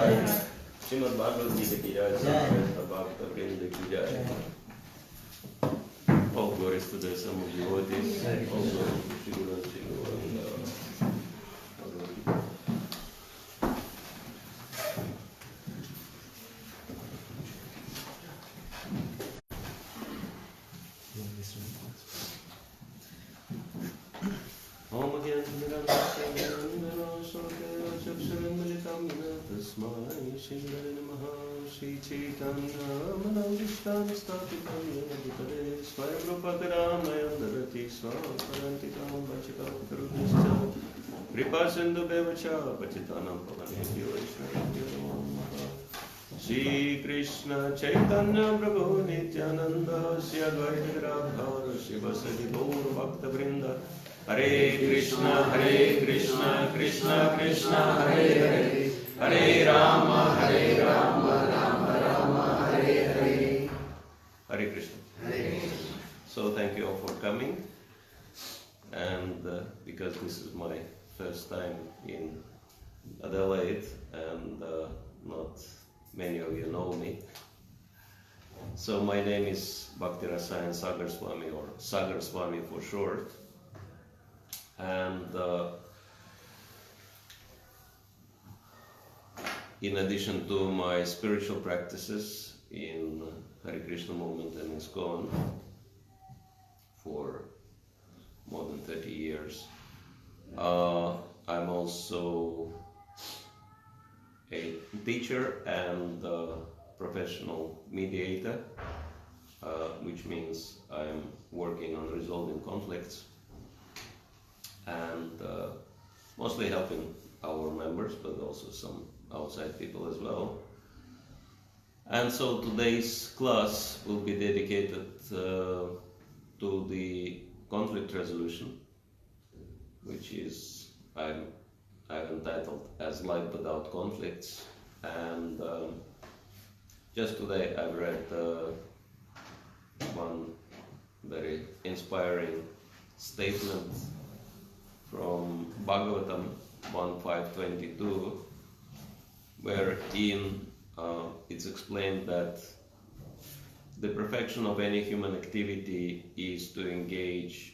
jai. Srimad Bhagavad Gita ki jai. Samaveta Bhakta Vrinda ki jai. All glories to the Sum of devotees. All glories to Shri Guru and Shri Govinda. Shri Chaitanya Manavishtam Stapitam Yadipade Swayam Rupakaramayan Darati Swaparantikam Vachikam Karudishta Kripasindhu Bevacha Pachitanam Pavanekyo Vaishnavyo Namaha Shri Krishna Chaitanya Prabhu Nityananda Shri Advaita Gadadhara Shivasadi Gaur Bhakta Vrinda Hare Krishna Krishna Krishna Hare Hare Hare Rama Rama Rama Hare Hare. Hare Krishna. So thank you all for coming, and because this is my first time in Adelaide and not many of you know me, so my name is Bhakti Rasayana Sagar Swami, or Sagar Swami for short, and in addition to my spiritual practices in Hare Krishna movement and ISKCON for more than 30 years, I'm also a teacher and a professional mediator, which means I'm working on resolving conflicts and mostly helping our members, but also some outside people as well. And so today's class will be dedicated to the conflict resolution, which is I've entitled as Life Without Conflicts. And just today I've read one very inspiring statement from Bhagavatam 1.5.22, wherein it's explained that the perfection of any human activity is to engage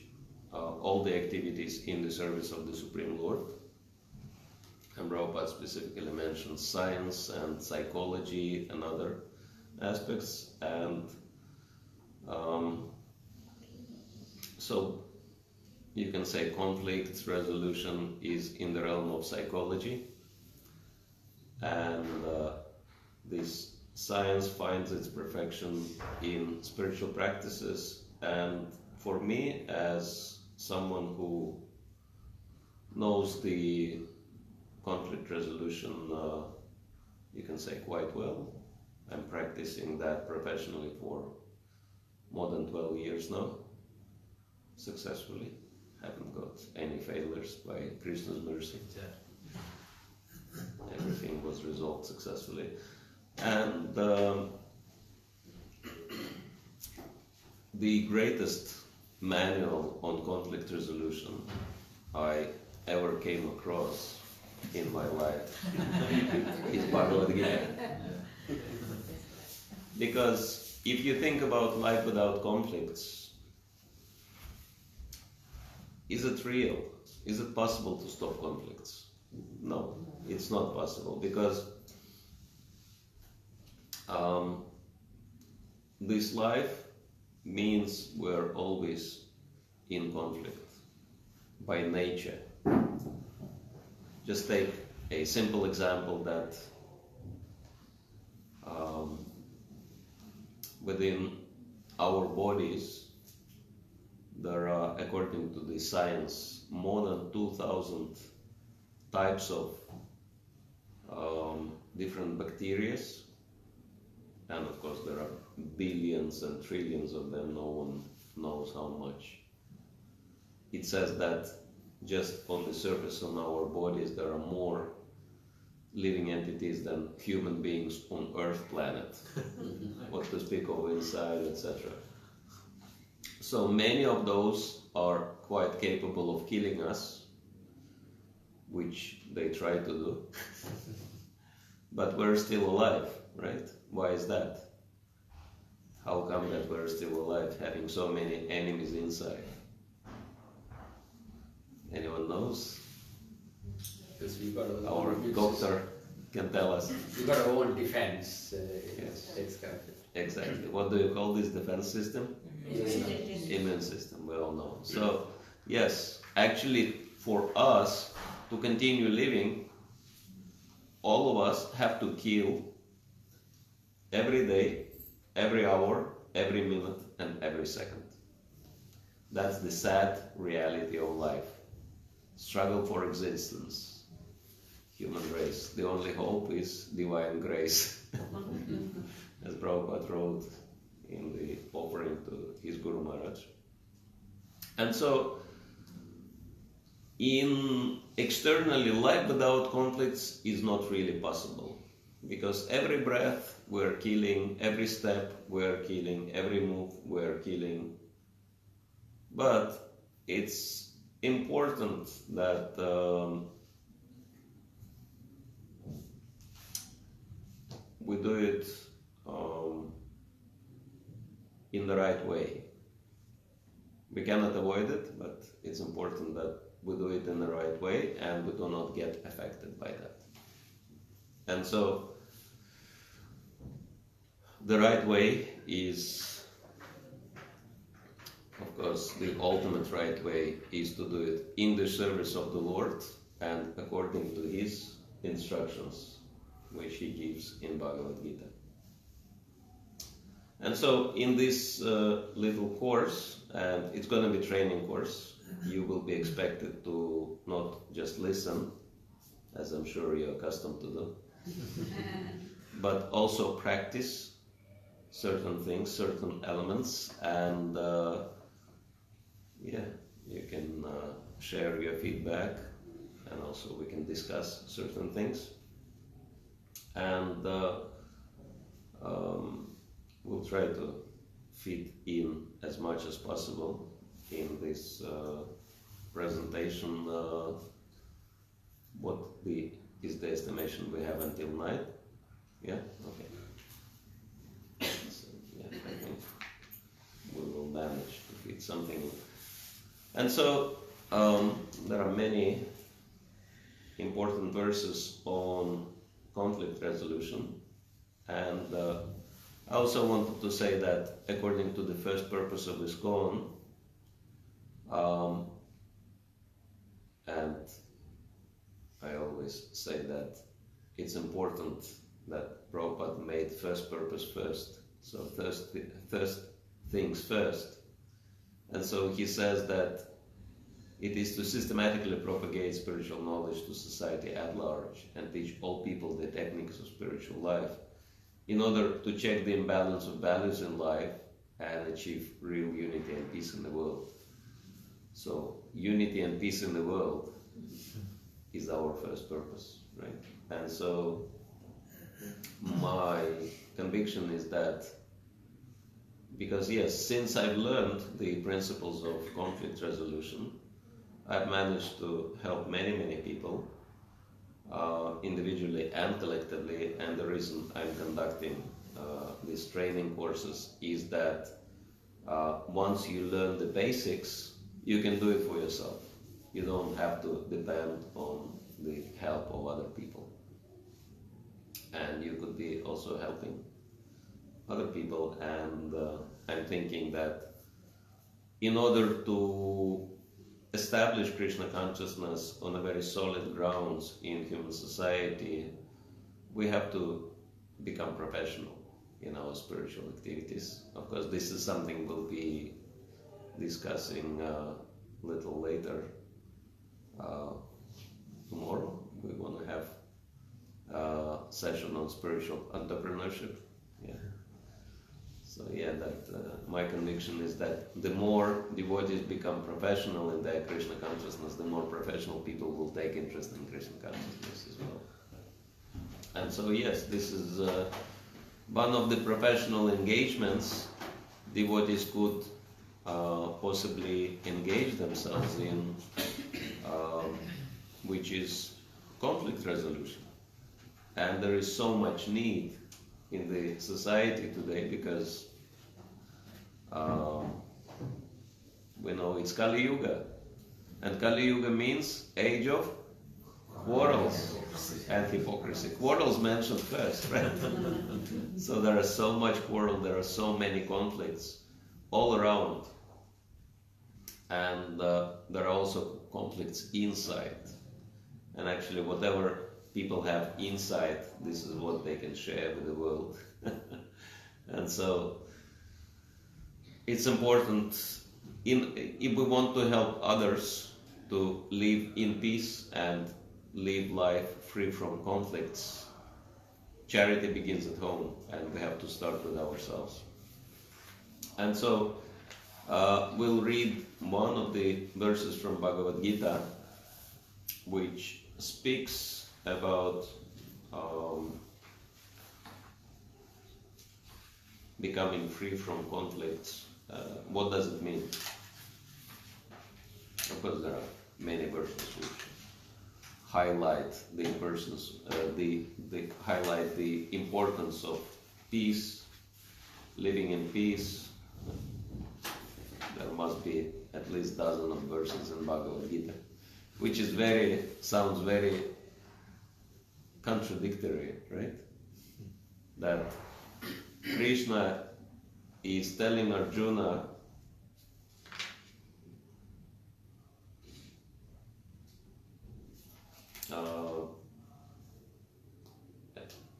all the activities in the service of the Supreme Lord. And Prabhupada specifically mentions science and psychology and other aspects. And so you can say conflict resolution is in the realm of psychology. And this science finds its perfection in spiritual practices. And for me, as someone who knows the conflict resolution, you can say quite well, I'm practicing that professionally for more than 12 years now, successfully. Haven't got any failures by Krishna's mercy. Everything was resolved successfully. And the greatest manual on conflict resolution I ever came across in my life is Bhagavad Gita. Because if you think about life without conflicts, is it real? Is it possible to stop conflicts? No, it's not possible, because this life means we're always in conflict by nature. Just take a simple example that within our bodies there are, according to the science, more than 2,000 types of different bacteria, and of course there are billions and trillions of them. No one knows how much. It says that just on the surface of our bodies there are more living entities than human beings on Earth planet. What to speak of inside, etc. So many of those are quite capable of killing us, which they try to do. but we're still alive, right? Why is that? How come that we're still alive, having so many enemies inside? Anyone knows? Because we got our doctor can tell us. We got our own defense. Yes. Exactly. What do you call this defense system? Immune system, we all know. So, yes, actually, for us to continue living, all of us have to kill every day, every hour, every minute, and every second. That's the sad reality of life. Struggle for existence. Human race. The only hope is divine grace. As Prabhupada wrote in the offering to his Guru Maharaj. And so, externally, life without conflicts is not really possible. Because every breath we're killing, every step we're killing, every move we're killing. But it's important that we do it in the right way. We cannot avoid it, but it's important that we do it in the right way and we do not get affected by that. And so, the right way is, of course, the ultimate right way is to do it in the service of the Lord and according to His instructions, which He gives in Bhagavad Gita. And so, in this little course, and it's going to be a training course, you will be expected to not just listen, as I'm sure you're accustomed to do, but also practice certain things, certain elements, and you can share your feedback, and also we can discuss certain things. And we'll try to fit in as much as possible in this presentation. What is the estimation we have until 9? Yeah? Okay. So, yeah, I think we will manage to fit something in. And so, there are many important verses on conflict resolution. And I also wanted to say that according to the first purpose of ISKCON, and I always say that it's important that Prabhupada made first purpose first, so first things first. And so he says that it is to systematically propagate spiritual knowledge to society at large and teach all people the techniques of spiritual life in order to check the imbalance of values in life and achieve real unity and peace in the world. So, unity and peace in the world is our first purpose, right? And so, my conviction is that, because yes, since I've learned the principles of conflict resolution, I've managed to help many, many people, individually and collectively, and the reason I'm conducting these training courses is that once you learn the basics, you can do it for yourself. You don't have to depend on the help of other people. And you could be also helping other people, and I'm thinking that in order to establish Krishna consciousness on a very solid grounds in human society, we have to become professional in our spiritual activities. Of course, this is something we'll be discussing a little later. Tomorrow we want to have a session on spiritual entrepreneurship. Yeah. So yeah, that my conviction is that the more devotees become professional in their Krishna consciousness, the more professional people will take interest in Krishna consciousness as well. And so yes, this is one of the professional engagements devotees could possibly engage themselves in, which is conflict resolution. And there is so much need in the society today because we know it's Kali Yuga. And Kali Yuga means age of quarrels and hypocrisy. Quarrels mentioned first, right? So there are so much quarrel, there are so many conflicts all around. And there are also conflicts inside. And actually whatever people have inside, this is what they can share with the world. And so it's important, if we want to help others to live in peace and live life free from conflicts, charity begins at home, and we have to start with ourselves. And so we'll read one of the verses from Bhagavad Gita, which speaks about becoming free from conflicts. What does it mean? Of course, there are many verses which highlight the highlight the importance of peace, living in peace. There must be at least dozens of verses in Bhagavad Gita, which is sounds very contradictory, right? That Krishna is telling Arjuna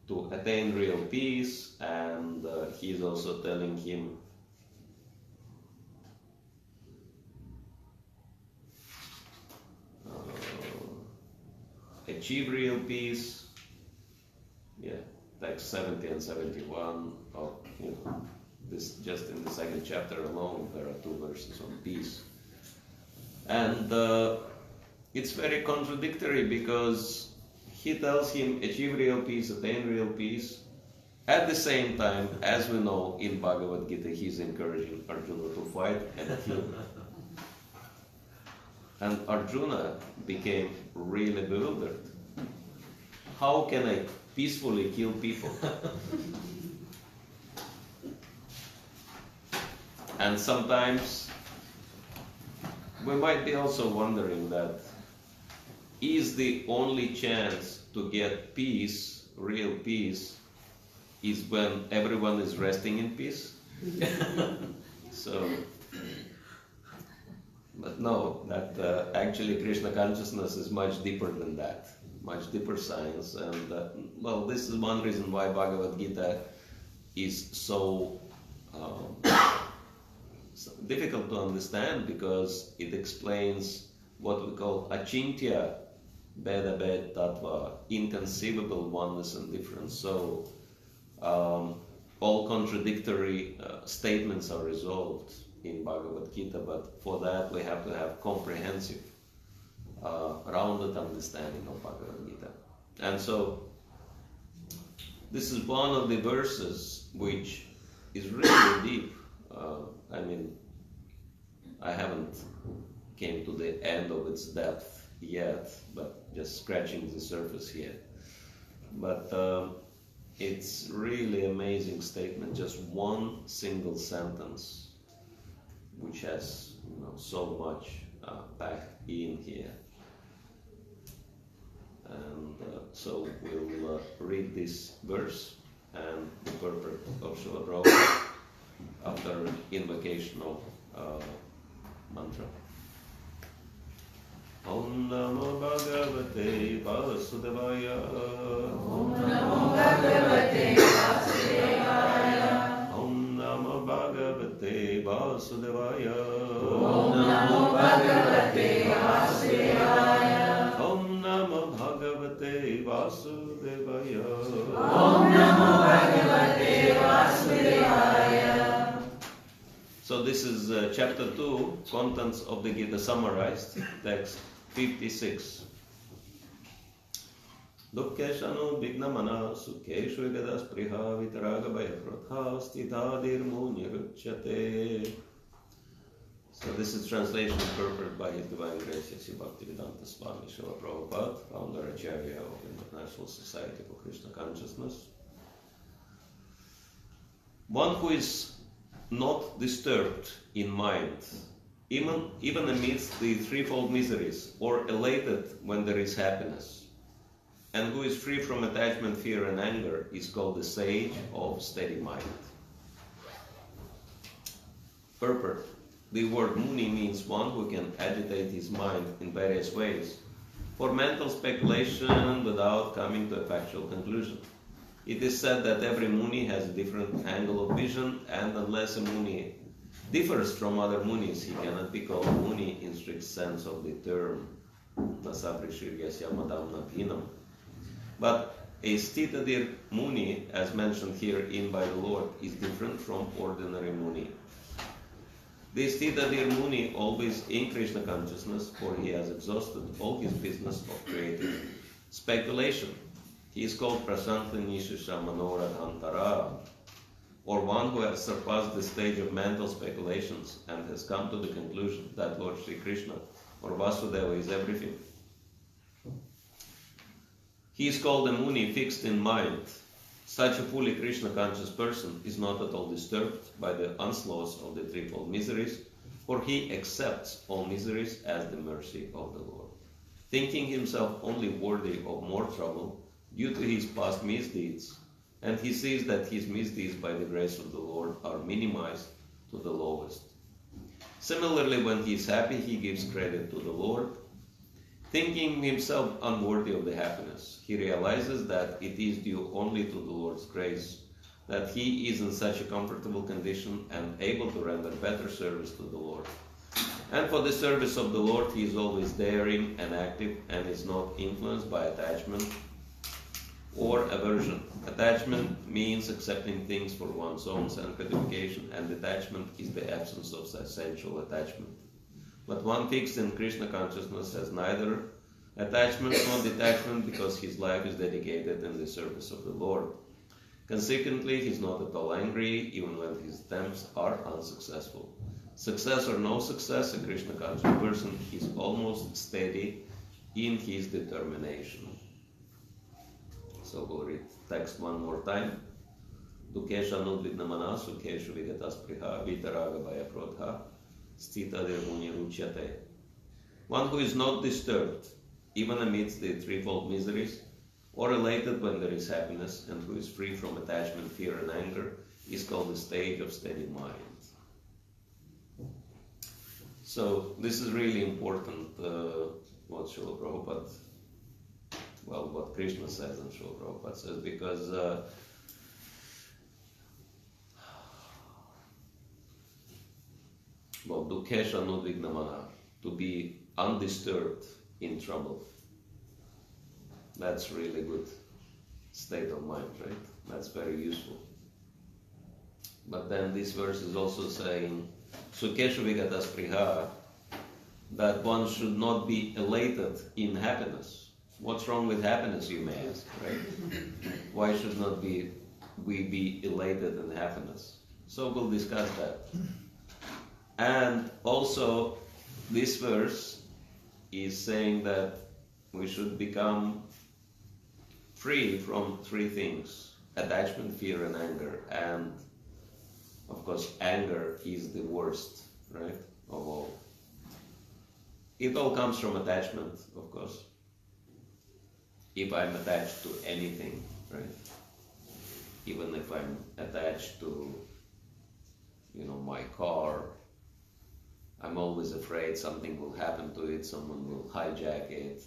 to attain real peace, and he is also telling him achieve real peace. Yeah, text 70 and 71 of this, just in the second chapter alone, there are 2 verses on peace. And it's very contradictory because he tells him achieve real peace, attain real peace. At the same time, as we know in Bhagavad Gita, he's encouraging Arjuna to fight and kill. And Arjuna became really bewildered. How can I peacefully kill people? And sometimes we might be also wondering that is the only chance to get peace, real peace, is when everyone is resting in peace? So, but no, that actually Krishna consciousness is much deeper than that, much deeper science. And well, this is one reason why Bhagavad Gita is so difficult to understand, because it explains what we call achintya beda bed tattva, inconceivable oneness and difference. So all contradictory statements are resolved in Bhagavad Gita, but for that we have to have comprehensive, rounded understanding of Bhagavad Gita. And so this is one of the verses which is really deep. I mean, I haven't came to the end of its depth yet, but just scratching the surface here. But it's really amazing statement, just one single sentence, which has so much packed in here. And so we'll read this verse and the purport of Srila Prabhupada after invocational mantra. Om Namo Bhagavate Vasudevaya. Om Namo Bhagavate Vasudevaya. Om Namo Bhagavate Vasudevaya. Om Namo Bhagavate Vasudevaya. Om Namo Bhagavate Vasudevaya. Om Namo Bhagavate Vasudevaya. So this is chapter 2, contents of the Gita summarized, text 56. Dukkeshanu vignamana sukheshu gadas priha vitaraga bhayakratha stithadir munyaruchyate. So this is translation purported by His Divine Grace Sri Bhaktivedanta Swami Srila Prabhupada, founder Acharya of International Society for Krishna Consciousness. One who is not disturbed in mind, even amidst the threefold miseries, or elated when there is happiness, and who is free from attachment, fear, and anger, is called the sage of steady mind. Purport. The word muni means one who can agitate his mind in various ways for mental speculation without coming to a factual conclusion. It is said that every muni has a different angle of vision, and unless a muni differs from other munis, he cannot be called muni in strict sense of the term. But a stitadir muni, as mentioned herein by the Lord, is different from ordinary muni. The stitadir muni always in Krishna consciousness, for he has exhausted all his business of creating speculation. He is called Prasanta Nishusha Manoradhantara, or one who has surpassed the stage of mental speculations and has come to the conclusion that Lord Sri Krishna or Vasudeva is everything. He is called a muni fixed in mind. Such a fully Krishna conscious person is not at all disturbed by the onslaughts of the threefold miseries, for he accepts all miseries as the mercy of the Lord, thinking himself only worthy of more trouble due to his past misdeeds, and he sees that his misdeeds by the grace of the Lord are minimized to the lowest. Similarly, when he is happy, he gives credit to the Lord, thinking himself unworthy of the happiness. He realizes that it is due only to the Lord's grace that he is in such a comfortable condition and able to render better service to the Lord. And for the service of the Lord, he is always daring and active and is not influenced by attachment or aversion. Attachment means accepting things for one's own sense gratification, and detachment is the absence of sensual attachment. But one fixed in Krishna consciousness has neither attachment nor detachment, because his life is dedicated in the service of the Lord. Consequently, he is not at all angry, even when his attempts are unsuccessful. Success or no success, a Krishna conscious person is almost steady in his determination. So we'll read text one more time. Dukesha nudvignamana sukeshu vigataspriha vitaraga bhayakrodha stita dirmuni ruchyate. One who is not disturbed, even amidst the threefold miseries, or elated when there is happiness, and who is free from attachment, fear, and anger, is called the stage of steady mind. So this is really important, what Srila Prabhupada, well, what Krishna says and Srila Prabhupada says, because well, dukesha nudvignamana, to be undisturbed in trouble. That's really good state of mind, right? That's very useful. But then this verse is also saying, Sukeshu vigata spriha, that one should not be elated in happiness. What's wrong with happiness, you may ask, right? Why should not we be elated in happiness? So we'll discuss that. And also, this verse is saying that we should become free from three things: attachment, fear, and anger. And of course, anger is the worst, right, of all. It all comes from attachment, of course. If I'm attached to anything, right? Even if I'm attached to, my car, I'm always afraid something will happen to it, someone will hijack it.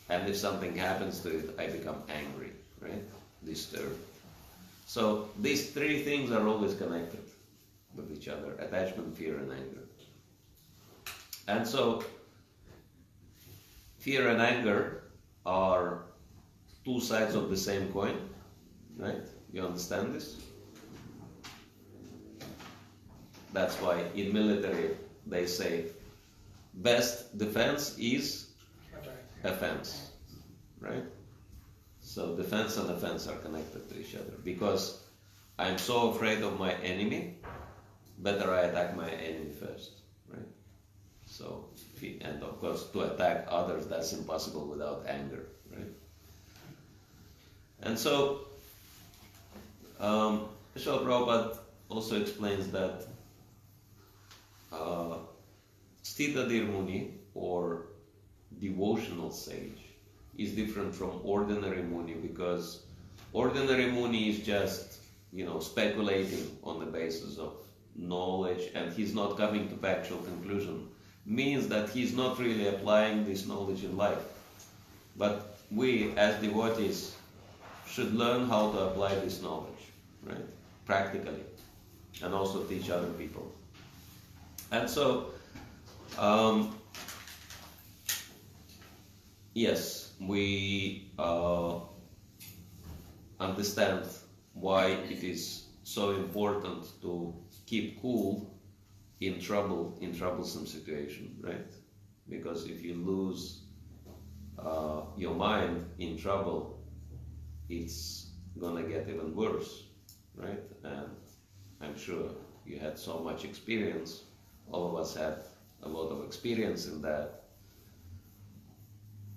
And if something happens to it, I become angry, right? Disturbed. So these three things are always connected with each other: attachment, fear, and anger. And so fear and anger are two sides of the same coin, right? You understand this? That's why in military they say best defense is offense, right? So defense and offense are connected to each other, because I'm so afraid of my enemy, better I attack my enemy first, right? So, and of course, to attack others, that's impossible without anger, right? And so, Srila Prabhupada also explains that Sthitadir Muni, or devotional sage, is different from ordinary Muni, because ordinary Muni is just, speculating on the basis of knowledge, and he's not coming to factual conclusion. Means that he's not really applying this knowledge in life. But we, as devotees, should learn how to apply this knowledge, right? Practically, and also teach other people. And so, yes, we understand why it is so important to keep cool in troublesome situation, right? Because if you lose your mind in trouble, it's gonna get even worse, right? And I'm sure you had so much experience. All of us had a lot of experience in that.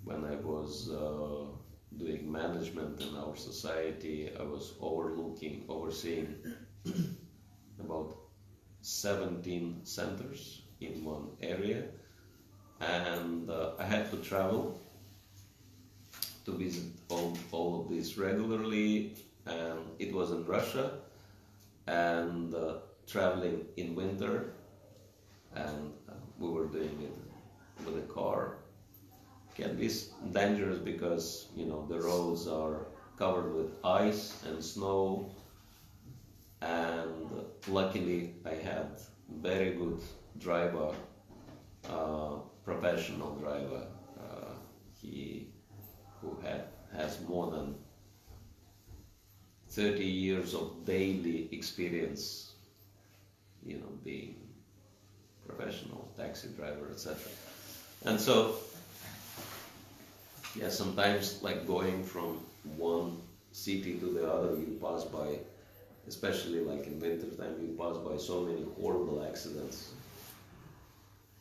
When I was doing management in our society, I was overseeing about 17 centers in one area, and I had to travel to visit all of these regularly, and it was in Russia, and traveling in winter, and we were doing it with a car. Can be dangerous because the roads are covered with ice and snow, and luckily I had very good driver, professional driver, who has more than 30 years of daily experience, being professional taxi driver, etc. And so, yeah, sometimes like going from one city to the other, you pass by, especially like in winter time, you pass by so many horrible accidents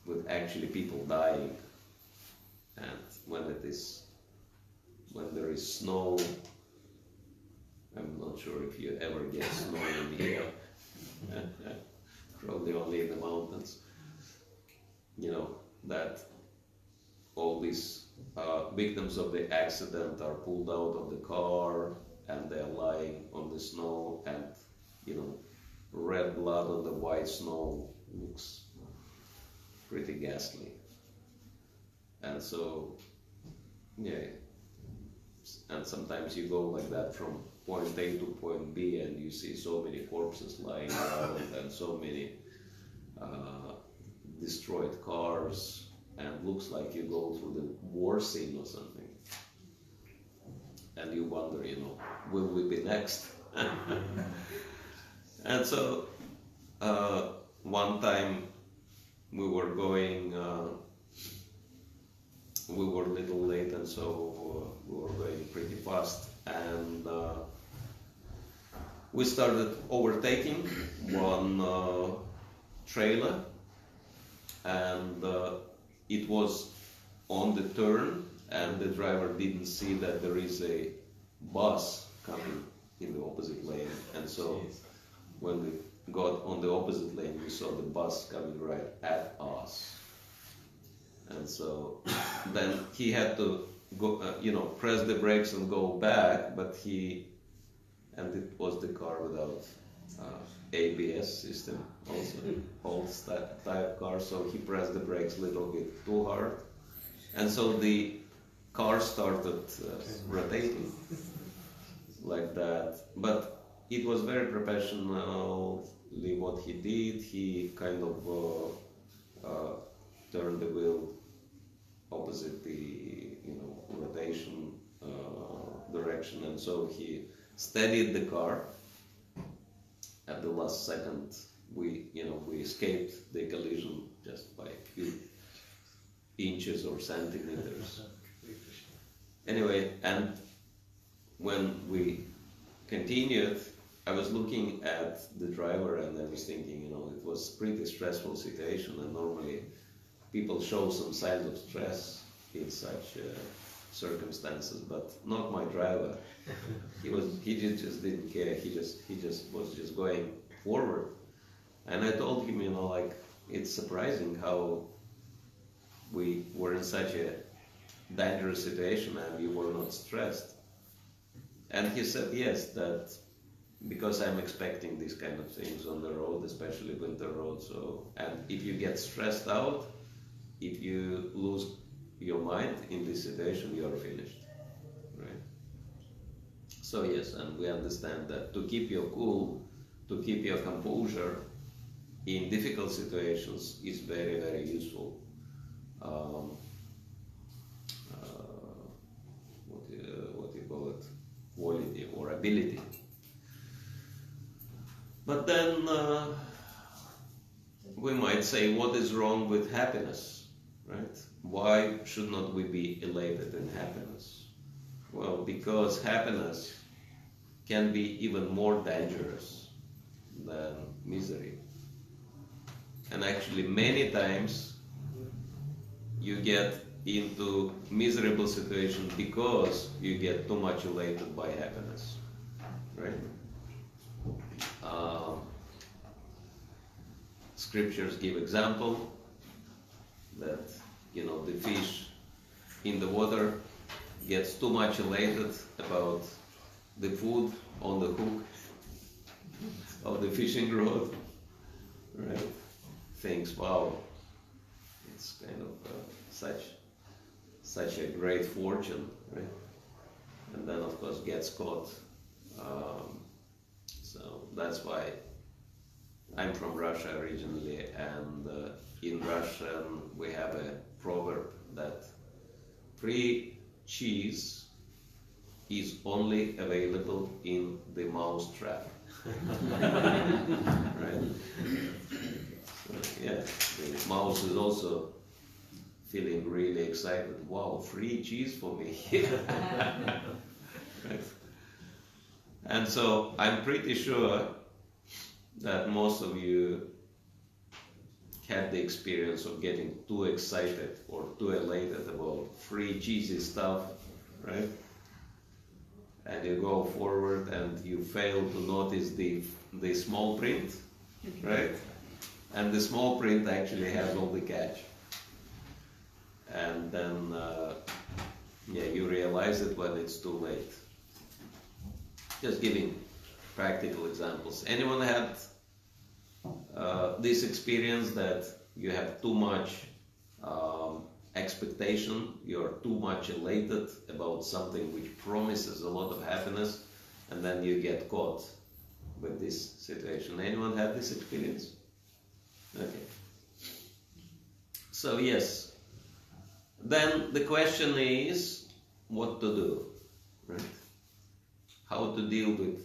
with actually people dying. And when there is snow, I'm not sure if you ever get snow in here, probably only in the mountains, that all these victims of the accident are pulled out of the car and they're lying on the snow, and red blood on the white snow looks pretty ghastly. And so, yeah, and sometimes you go like that from point A to point B, and you see so many corpses lying around and so many destroyed cars, and looks like you go through the war scene or something. And you wonder, will we be next? And so, one time we were going, we were a little late, and so we were going pretty fast, and we started overtaking one trailer, and it was on the turn, and the driver didn't see that there is a bus coming in the opposite lane, and so when we got on the opposite lane, we saw the bus coming right at us. And so then he had to go, press the brakes and go back, and it was the car without ABS system, also old type car, so he pressed the brakes a little bit too hard, and so the car started rotating like that. But it was very professionally what he did. He kind of turned the wheel opposite the rotation direction, and so he steadied the car. At the last second, we escaped the collision just by a few inches or centimeters. Anyway, and when we continued, I was looking at the driver, and I was thinking, it was a pretty stressful situation, and normally people show some signs of stress in such circumstances, but not my driver. He just didn't care. He just was just going forward. And I told him, like, it's surprising how we were in such a dangerous situation and you were not stressed. And he said yes, that because I'm expecting these kind of things on the road, especially winter road. So, and if you get stressed out, if you lose your mind in this situation, you are finished, right? So yes, and we understand that to keep your cool, to keep your composure in difficult situations is very, very useful. What do you call it? Quality or ability. But then we might say, what is wrong with happiness, right? Why should not we be elated in happiness? Well, because happiness can be even more dangerous than misery. And actually many times you get into miserable situation because you get too much elated by happiness, right? Scriptures give example that the fish in the water gets too much elated about the food on the hook of the fishing rod, right? Thinks, wow, it's kind of such a great fortune, right? And then of course gets caught. So that's why I'm from Russia originally, and in Russian we have a proverb that free cheese is only available in the mouse trap. Right? So, yeah, the mouse is also feeling really excited. Wow, free cheese for me. Right? And so I'm pretty sure that most of you had the experience of getting too excited or too elated about free cheesy stuff, right? And you go forward and you fail to notice the small print, right? And the small print actually has all the catch. And then, you realize it when it's too late. Just giving practical examples. Anyone had this experience that you have too much expectation, you're too much elated about something which promises a lot of happiness, and then you get caught with this situation? Anyone had this experience? Okay. So yes, then the question is what to do, right? How to deal with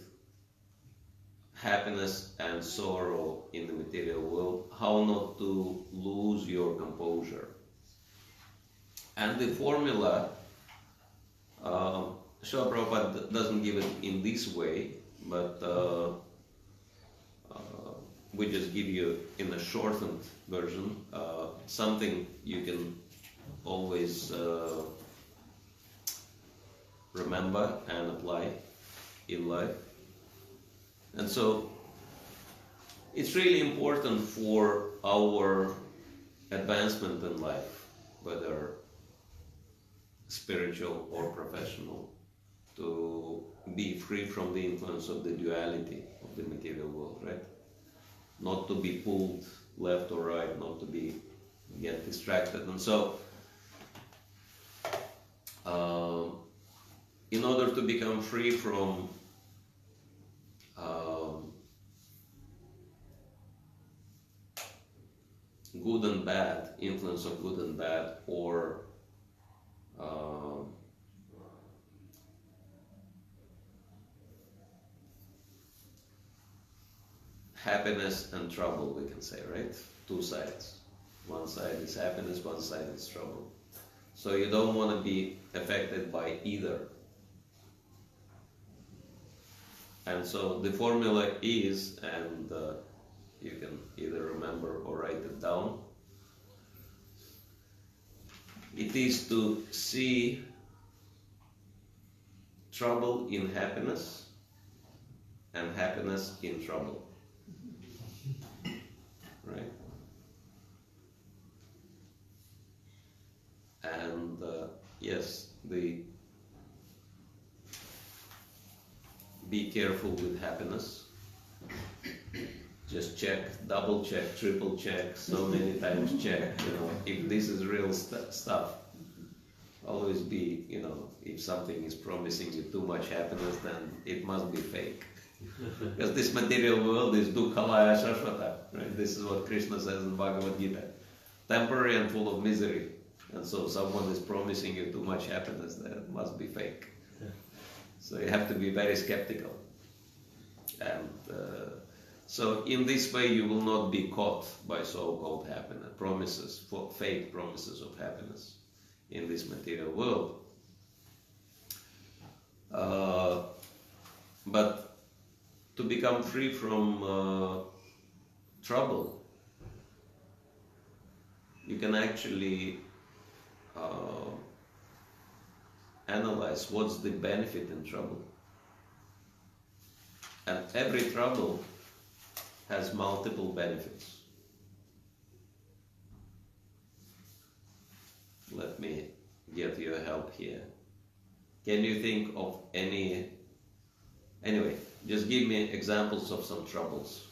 happiness and sorrow in the material world, how not to lose your composure. And the formula, Srila Prabhupada doesn't give it in this way, but we just give you in a shortened version something you can always remember and apply in life. And so it's really important for our advancement in life, whether spiritual or professional, to be free from the influence of the duality of the material world, right? Not to be pulled left or right, not to get distracted. And so in order to become free from good and bad, influence of good and bad, or happiness and trouble, we can say, right? Two sides. One side is happiness, one side is trouble. So you don't want to be affected by either. And so the formula is, and you can either remember or write it down, It is to see trouble in happiness and happiness in trouble. Right? And yes, be careful with happiness. Just check, double check, triple check, so many times check, if this is real stuff. Always be, if something is promising you too much happiness, then it must be fake. Because this material world is dukkhalaya shashvata, right? This is what Krishna says in Bhagavad Gita. Temporary and full of misery. And so someone is promising you too much happiness, then it must be fake. So you have to be very skeptical. And so in this way you will not be caught by so-called happiness, promises, fake promises of happiness in this material world. But to become free from trouble, you can actually analyze what's the benefit in trouble. And every trouble has multiple benefits. Let me give you a help here. Can you think of anyway, just give me examples of some troubles.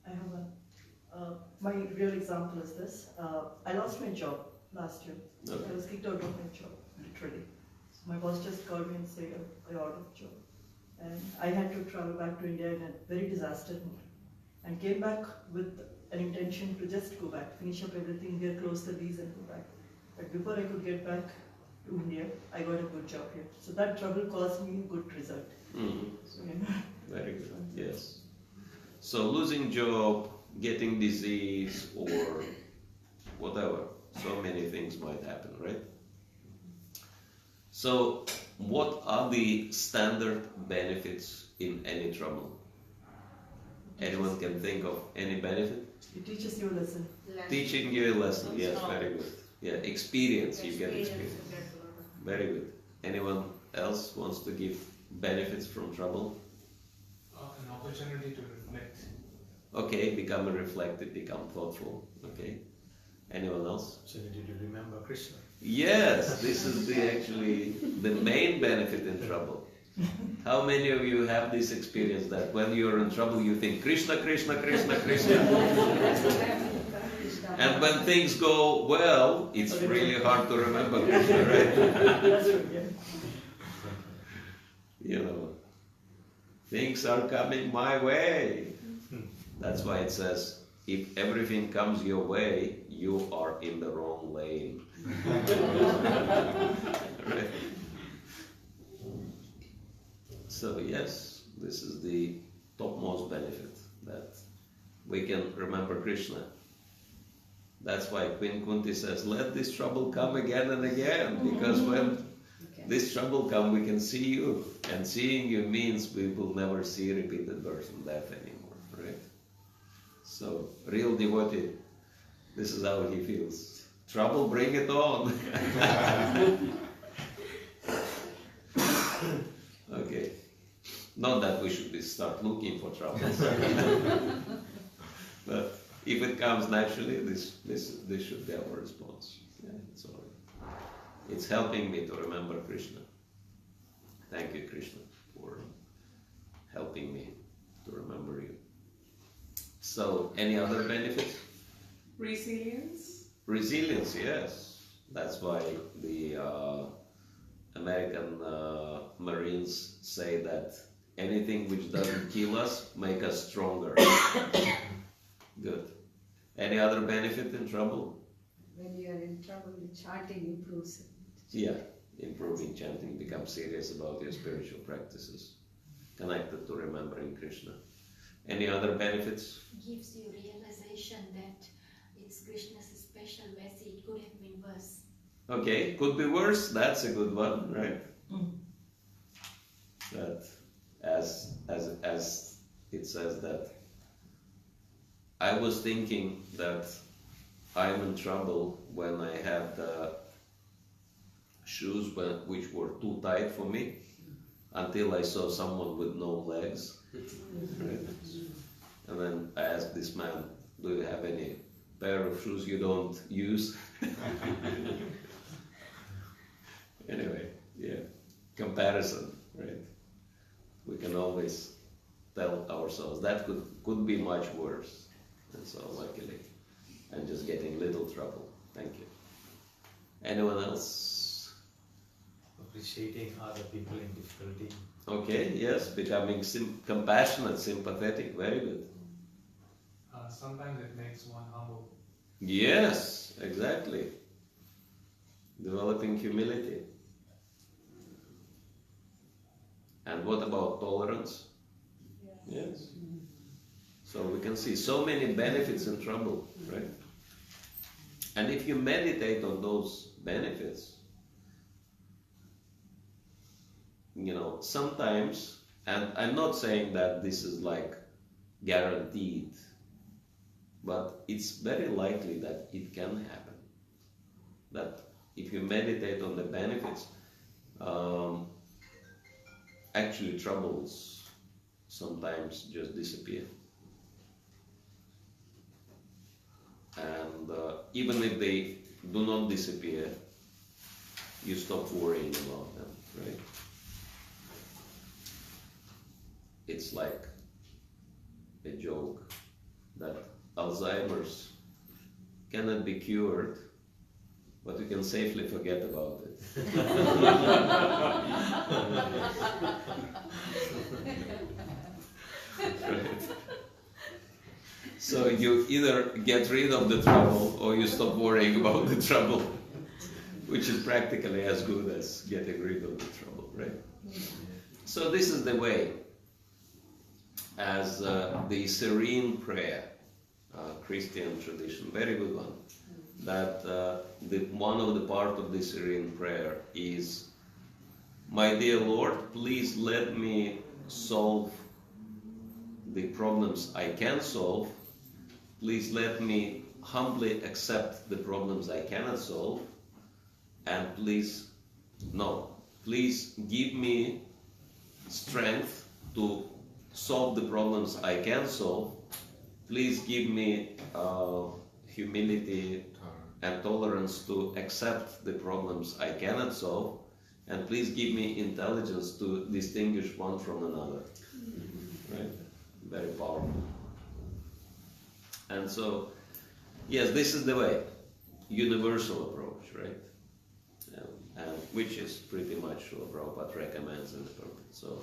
I have one. My real example is this. I lost my job last year. Okay. I was kicked out of my job, literally. So my boss just called me and said, you're out of job. And I had to travel back to India in a very disaster mood. And came back with an intention to just go back, finish up everything here, close the lease and go back. But before I could get back to India, I got a good job here. So that trouble caused me a good result. Mm-hmm. So, Very good, yes. So losing job, getting disease, or whatever, so many things might happen, right? So what are the standard benefits in any trouble? Anyone can think of any benefit? it teaches you a lesson. Teaching you a lesson, yes, very good. Yeah, experience, you get experience. Very good. Anyone else wants to give benefits from trouble? An opportunity to reflect. Okay, become reflective, become thoughtful. Okay. Anyone else? Opportunity to remember Krishna. Yes, this is actually the main benefit in trouble. How many of you have this experience that when you're in trouble you think Krishna, Krishna, Krishna, Krishna? And when things go well, it's really hard to remember Krishna, right? That's true, yeah. Things are coming my way. That's why it says, if everything comes your way, you are in the wrong lane. Right? So yes, this is the topmost benefit, that we can remember Krishna. That's why Queen Kunti says, let this trouble come again and again, because when this trouble comes, we can see you. And seeing you means we will never see repeated birth and death anymore, right? So, real devotee, this is how he feels. Trouble, bring it on. Okay. Not that we should start looking for troubles. But if it comes naturally, this should be our response. Yeah, it's all right. It's helping me to remember Krishna. Thank you, Krishna, for helping me to remember you. So, any other benefits? Resilience. Resilience, yes. That's why the American Marines say that anything which doesn't kill us make us stronger. Good. Any other benefit in trouble? When you are in trouble, the chanting improves. Yeah, improving chanting, become serious about your spiritual practices, connected to remembering Krishna. Any other benefits? Gives you realization that it's Krishna's special mercy. It could have been worse. Okay, could be worse. That's a good one, right? Mm. That as it says that I was thinking that I'm in trouble when I had shoes which were too tight for me, until I saw someone with no legs. Right? And then I asked this man, do you have any pair of shoes you don't use? Anyway, yeah, comparison, right? We can always tell ourselves that could be much worse. And so luckily, I'm just getting little trouble. Thank you. Anyone else? Appreciating other people in difficulty. Okay, yes, becoming compassionate, sympathetic, very good. Sometimes it makes one humble. Yes, exactly. Developing humility. And what about tolerance? Yes. So we can see so many benefits in trouble, right? And if you meditate on those benefits, you know, sometimes, and I'm not saying that this is like guaranteed, but it's very likely that it can happen. That if you meditate on the benefits, actually troubles sometimes just disappear. And even if they do not disappear, you stop worrying about them, right? It's like a joke that Alzheimer's cannot be cured, but you can safely forget about it. Right. So you either get rid of the trouble or you stop worrying about the trouble, which is practically as good as getting rid of the trouble, right? So this is the way, as the serene prayer, Christian tradition, very good one, that one of the part of the serene prayer is, my dear Lord, please let me solve the problems I can solve. Please let me humbly accept the problems I cannot solve. And please give me strength to solve the problems I can solve. Please give me humility and tolerance to accept the problems I cannot solve. And please give me intelligence to distinguish one from another. Right? Very powerful. And so, yes, this is the way, universal approach, right? And which is pretty much what Prabhupada recommends in the purpose. So,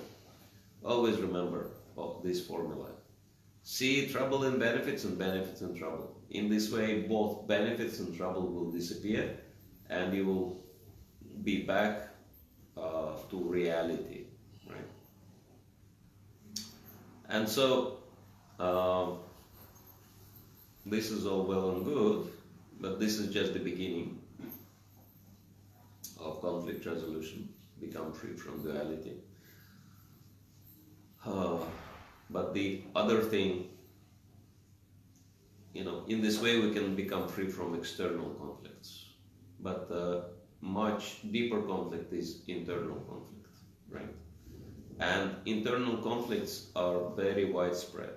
always remember this formula. See trouble in benefits and benefits in trouble. In this way, both benefits and trouble will disappear, and you will be back to reality, right? And so, this is all well and good, but this is just the beginning of conflict resolution, become free from duality. But the other thing, in this way we can become free from external conflicts. But much deeper conflict is internal conflict, right? And internal conflicts are very widespread.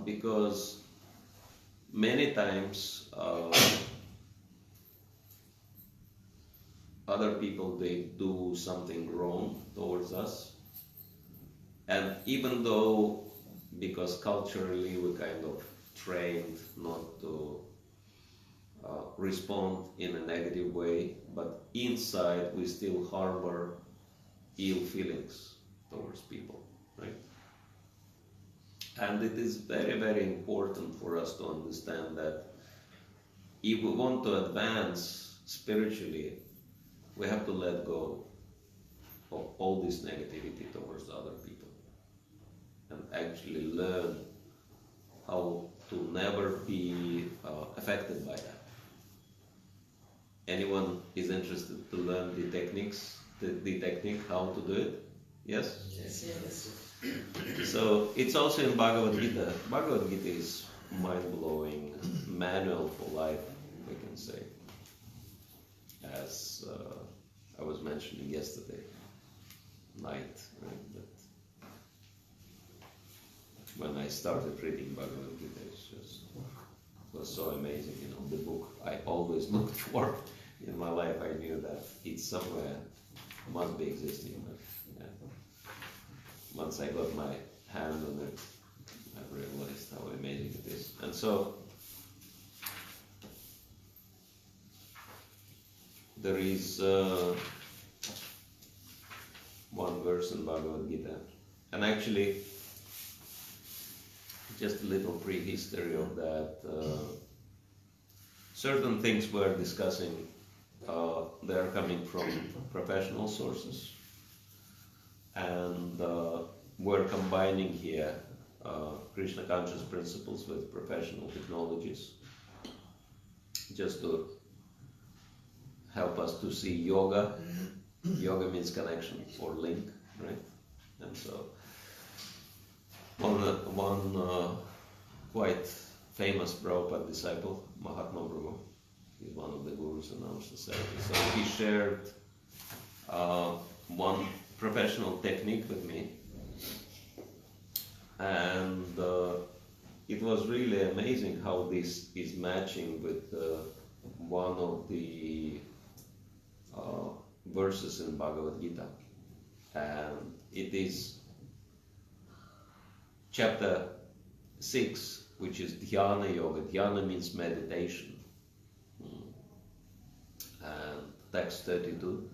Because many times other people, they do something wrong towards us, and even though, because culturally we kind of trained not to respond in a negative way, but inside we still harbor ill feelings towards people, right? And it is very, very important for us to understand that if we want to advance spiritually, we have to let go of all this negativity towards other people and actually learn how to never be affected by that. Anyone is interested to learn the techniques, the technique how to do it? Yes? Yes. So it's also in Bhagavad Gita. Bhagavad Gita is mind-blowing manual for life, we can say. As I was mentioning yesterday night, right? That when I started reading Bhagavad Gita, it was so amazing. You know, the book I always looked for in my life. I knew that it's somewhere, must be existing. But yeah. Once I got my hand on it, I realized how amazing it is. And so there is one verse in Bhagavad Gita, and actually just a little prehistory of that. Certain things we're discussing, they are coming from professional sources, and we're combining here Krishna conscious principles with professional technologies, just to help us to see yoga. Yoga means connection or link, right? And so one quite famous Prabhupada disciple, Mahatma Prabhu, he's one of the gurus in our society. So he shared one professional technique with me, and it was really amazing how this is matching with one of the verses in Bhagavad Gita, and it is chapter 6, which is Dhyana Yoga. Dhyana means meditation. And text 32.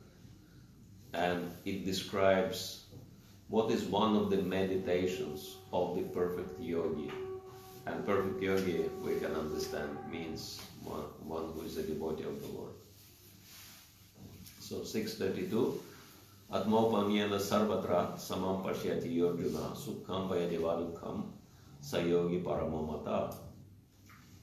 And it describes what is one of the meditations of the perfect yogi. And perfect yogi, we can understand, means one who is a devotee of the Lord. So 632. Atmopanyena sarvatra samam pashyati yojuna sukham vayadivalukam sayogi paramomata.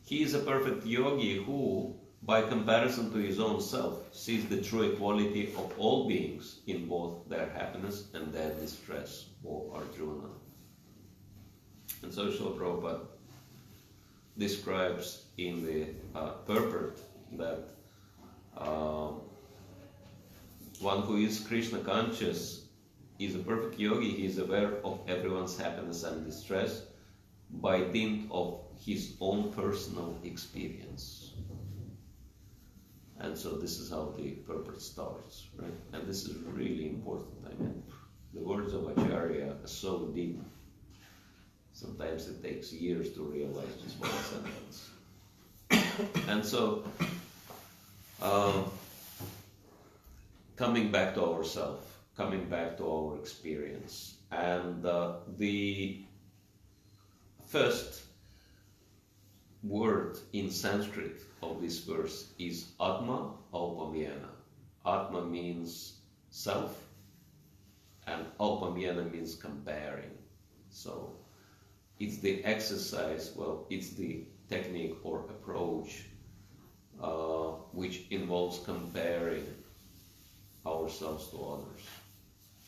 He is a perfect yogi who, by comparison to his own self, sees the true equality of all beings in both their happiness and their distress, O Arjuna. And so Srila Prabhupada describes in the purport that one who is Krishna conscious is a perfect yogi. He is aware of everyone's happiness and distress by dint of his own personal experience. And so this is how the purport starts, right? And this is really important. I mean, the words of Acharya are so deep. Sometimes it takes years to realize just one sentence. And so, coming back to ourselves, coming back to our experience. And the first word in Sanskrit of this verse is Atma Aupamyena. Atma means self, and Aupamyena means comparing. So it's the exercise, well, it's the technique or approach which involves comparing ourselves to others.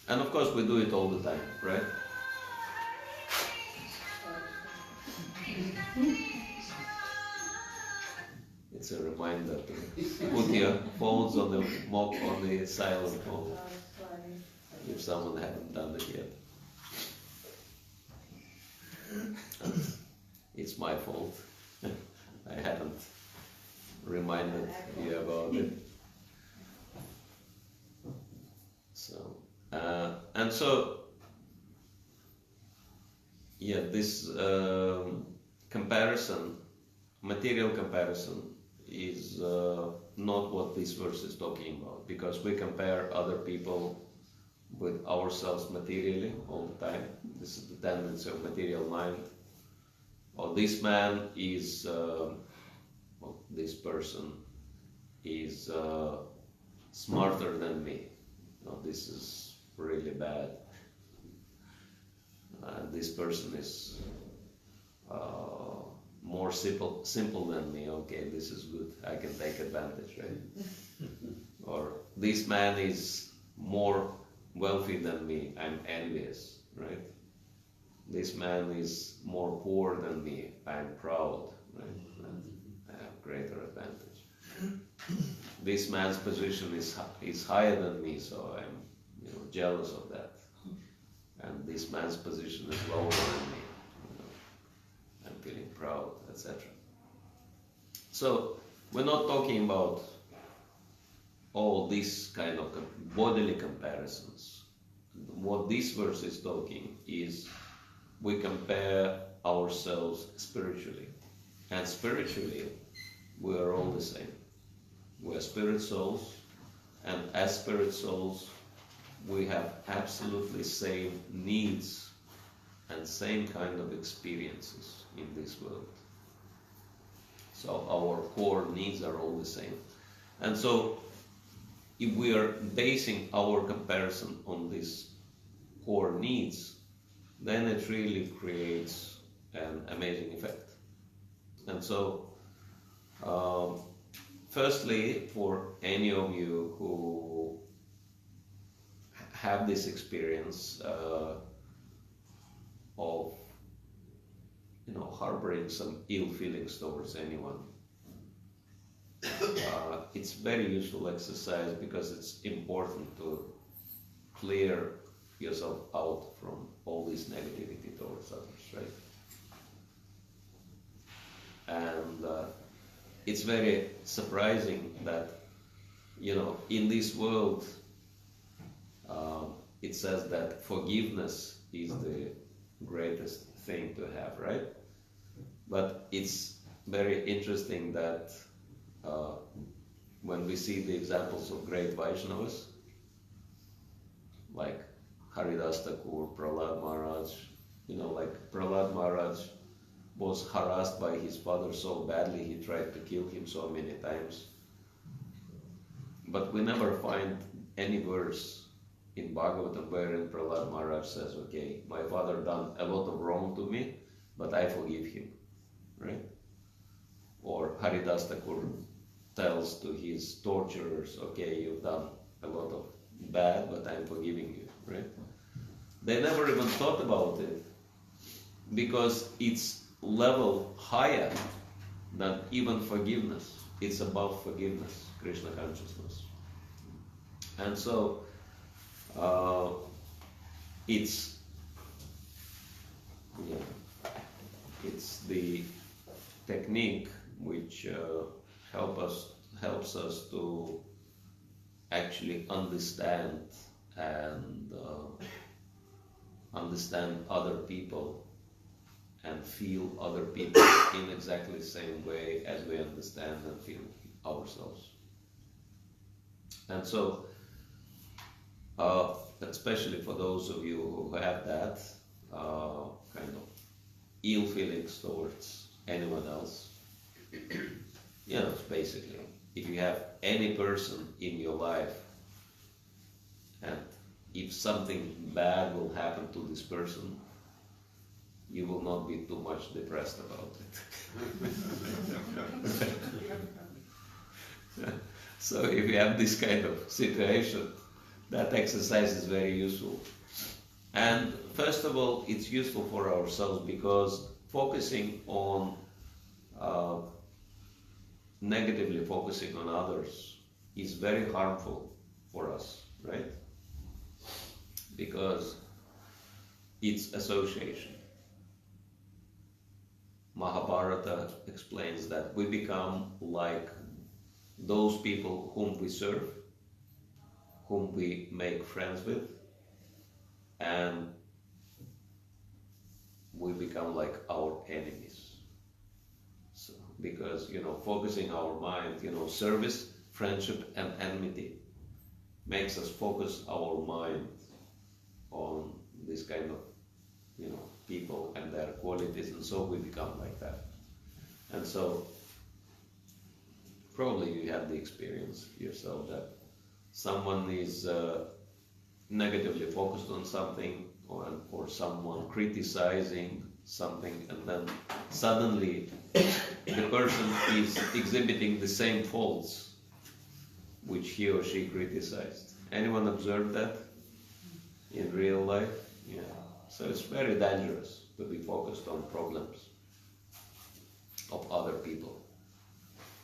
And of course we do it all the time, right? It's a reminder to put your phones on the silent mode if someone hasn't done it yet. It's my fault. I haven't reminded you about it. So, and so, yeah, this comparison, material comparison, is not what this verse is talking about, because we compare other people with ourselves materially all the time. This is the tendency of material mind. Or this man is, well, this person is smarter than me. No, this is really bad. This person is more simple than me. Okay, this is good. I can take advantage, right? Or this man is more wealthy than me. I'm envious, right? this man is more poor than me, I'm proud, right? And I have greater advantage. This man's position is higher than me, so I'm jealous of that. And this man's position is lower than me. I'm feeling proud, etc. So we're not talking about all these kind of bodily comparisons. What this verse is talking is we compare ourselves spiritually. And spiritually, we are all the same. We are spirit souls, and as spirit souls, we have absolutely same needs and same kind of experiences in this world. So our core needs are all the same. And so if we are basing our comparison on these core needs, then it really creates an amazing effect. And so, firstly, for any of you who have this experience of harboring some ill feelings towards anyone, it's very useful exercise because it's important to clear yourself out from all this negativity towards others, right? And it's very surprising that, in this world, it says that forgiveness is the greatest thing to have, right? But it's very interesting that when we see the examples of great Vaishnavas, like Haridas Thakur, Prahlad Maharaj, like Prahlad Maharaj was harassed by his father so badly he tried to kill him so many times. But we never find any verse in Bhagavatam wherein Prahlad Maharaj says, okay, my father done a lot of wrong to me, but I forgive him, right? Or Haridas Thakur tells to his torturers, okay, you've done a lot of bad, but I'm forgiving you, right? They never even thought about it because it's level higher than even forgiveness. It's above forgiveness, Krishna consciousness. And so it's the technique which helps us to actually understand and understand other people and feel other people in exactly the same way as we understand and feel ourselves. And so, especially for those of you who have that kind of ill feelings towards anyone else, basically, if you have any person in your life and if something bad will happen to this person, you will not be too much depressed about it. So if you have this kind of situation, that exercise is very useful. And first of all, it's useful for ourselves because focusing on, negatively focusing on others is very harmful for us, right? Because it's association. Mahabharata explains that we become like those people whom we serve, whom we make friends with, and we become like our enemies. So, because, focusing our mind, service, friendship, and enmity makes us focus our mind on this kind of, people and their qualities, and so we become like that. And so, probably you have the experience yourself that someone is negatively focused on something, or someone criticizing something, and then suddenly the person is exhibiting the same faults which he or she criticized. Anyone observed that in real life? Yeah. So it's very dangerous to be focused on problems of other people.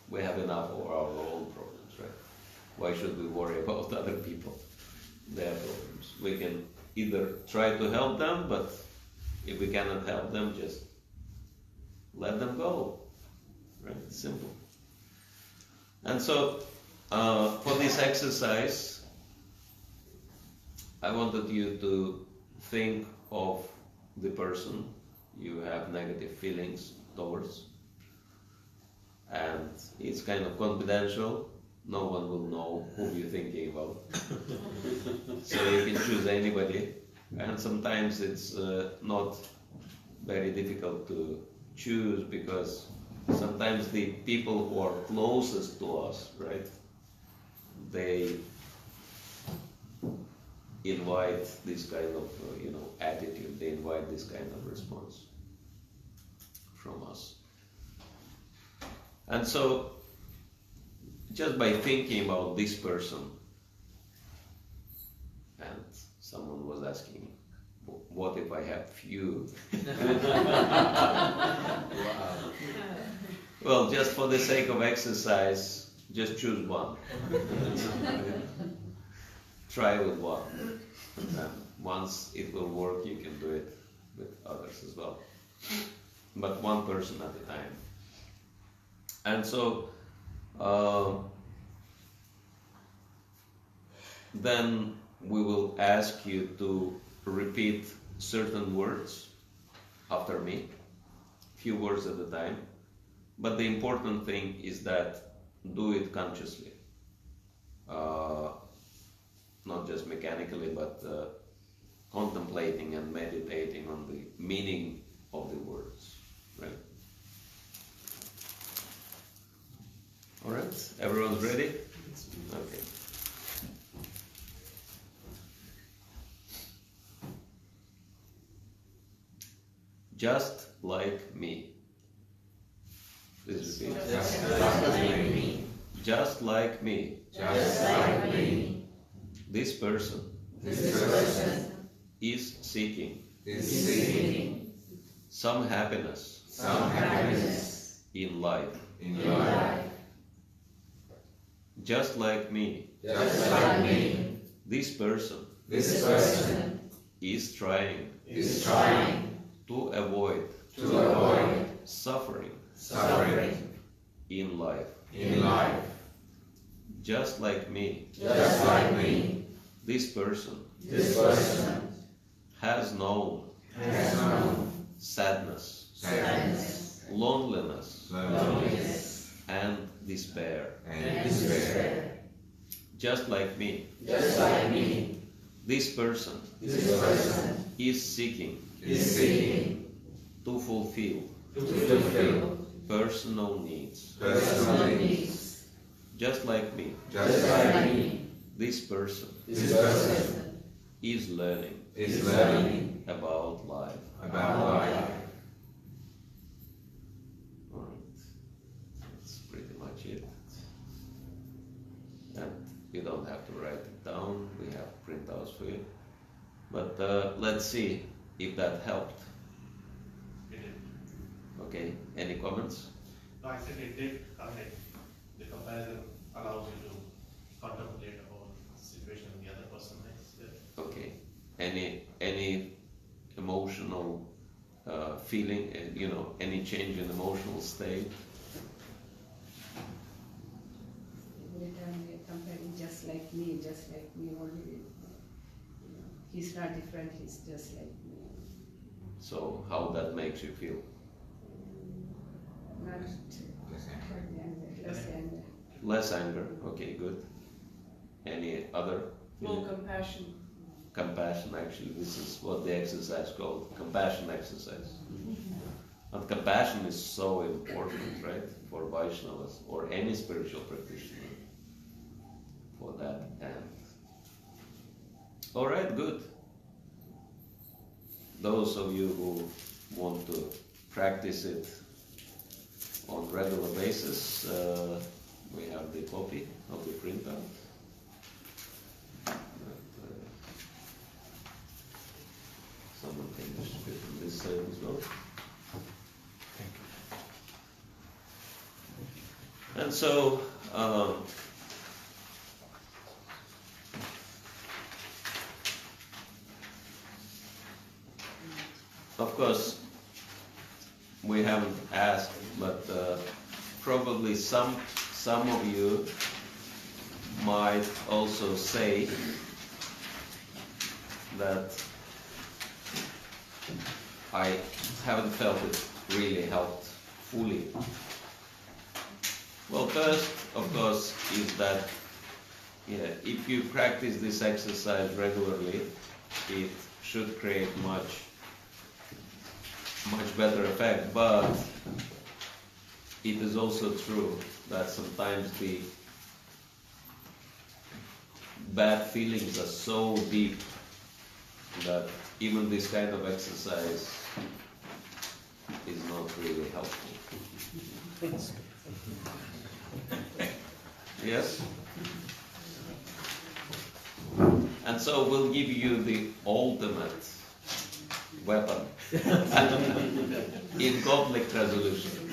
We have enough of our own problems, right? Why should we worry about other people, their problems? We can either try to help them, but if we cannot help them, just let them go, right? It's simple. And so, for this exercise, I wanted you to think of the person you have negative feelings towards, and it's kind of confidential. No one will know who you're thinking about. So you can choose anybody, and sometimes it's not very difficult to choose, because sometimes the people who are closest to us, right, they invite this kind of attitude, they invite this kind of response from us. And so just by thinking about this person, and someone was asking, what if I have few? Well, just for the sake of exercise, just choose one. Try with one. And once it will work, you can do it with others as well. But one person at a time. And so, then we will ask you to repeat certain words after me, few words at a time. But the important thing is that do it consciously, not just mechanically, but contemplating and meditating on the meaning of the words, right? All right, everyone's ready? Okay. Just like me. Please repeat. Just like me. Just like me. Just like me. This person This person is seeking is seeking some happiness some happiness in life. in life. Just like me. Just like me. This person This person is trying is trying to avoid to avoid suffering suffering in life. in life. Just like me. Just like me. This person This person has known has known sadness, sadness, loneliness, loneliness, and despair. and despair. Just like me. Just like me. This person This person is seeking is seeking to fulfill to fulfill personal needs. personal needs. Just like me. Just like me. This person This person is learning is learning about life. about life. Alright, that's pretty much it. And you don't have to write it down, we have printouts for you. But let's see if that helped. It did. Okay, any comments? No, I said it did. The comparison allows you to contemplate about the situation the other person is. Okay, any emotional feeling, any change in emotional state? Every time they compare him just like me, only, he's not different, he's just like me. So how that makes you feel? Not less anger. Less anger, okay, good. Any other More feeling? compassion. Compassion, actually, this is what the exercise called, compassion exercise. And compassion is so important, right, for Vaishnavas or any spiritual practitioner for that end. All right, good. Those of you who want to practice it on regular basis, we have the copy of the printout. Someone can this side as well. And so, of course, we haven't asked, but probably some of you might also say that I haven't felt it really helped fully. Well, first, of course, is that if you practice this exercise regularly, it should create much better effect. But it is also true that sometimes the bad feelings are so deep that even this kind of exercise is not really helpful. Yes? And so we'll give you the ultimate weapon in conflict resolution.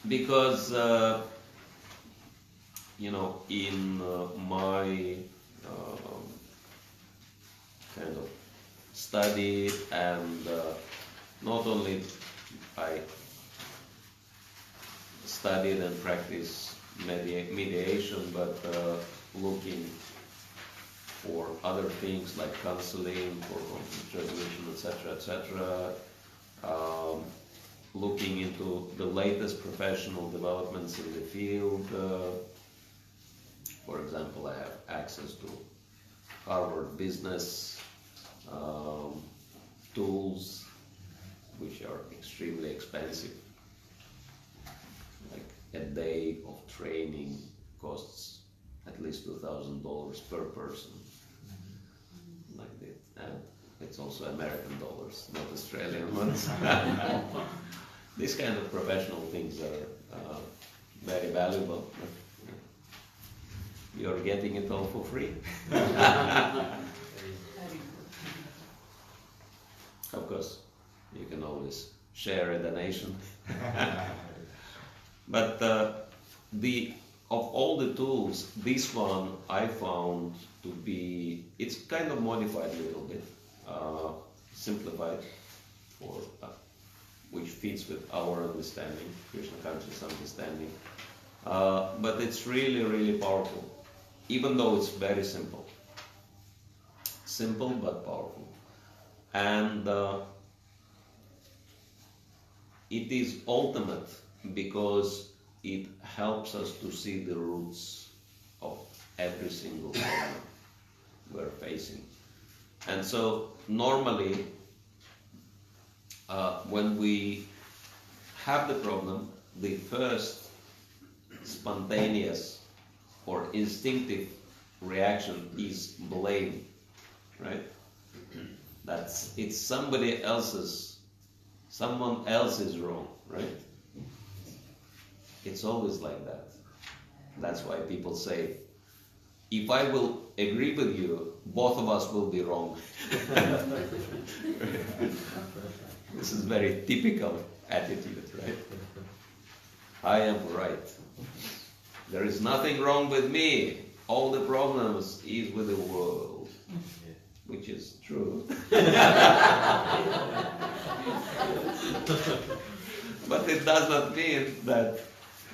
Because, in my kind of study, and not only I studied and practiced mediation, but looking for other things like counseling, for conflict resolution, etc., looking into the latest professional developments in the field. For example, I have access to Harvard business tools, which are extremely expensive. Like a day of training costs at least $2,000 per person. Like that. And it's also American dollars, not Australian ones. These kind of professional things are very valuable. You're getting it all for free. Of course, you can always share a donation. But of all the tools, this one I found to be, it's kind of modified a little bit, simplified, which fits with our understanding, Krishna conscious understanding. But it's really, really powerful, even though it's very simple. Simple but powerful. And it is ultimate because it helps us to see the roots of every single problem we're facing. And so normally when we have the problem, the first spontaneous or instinctive reaction is blame, right? It's someone else is wrong, right? It's always like that. That's why people say, if I will agree with you, both of us will be wrong. This is very typical attitude, right? I am right. There is nothing wrong with me. All the problems is with the world. Which is true. But it does not mean that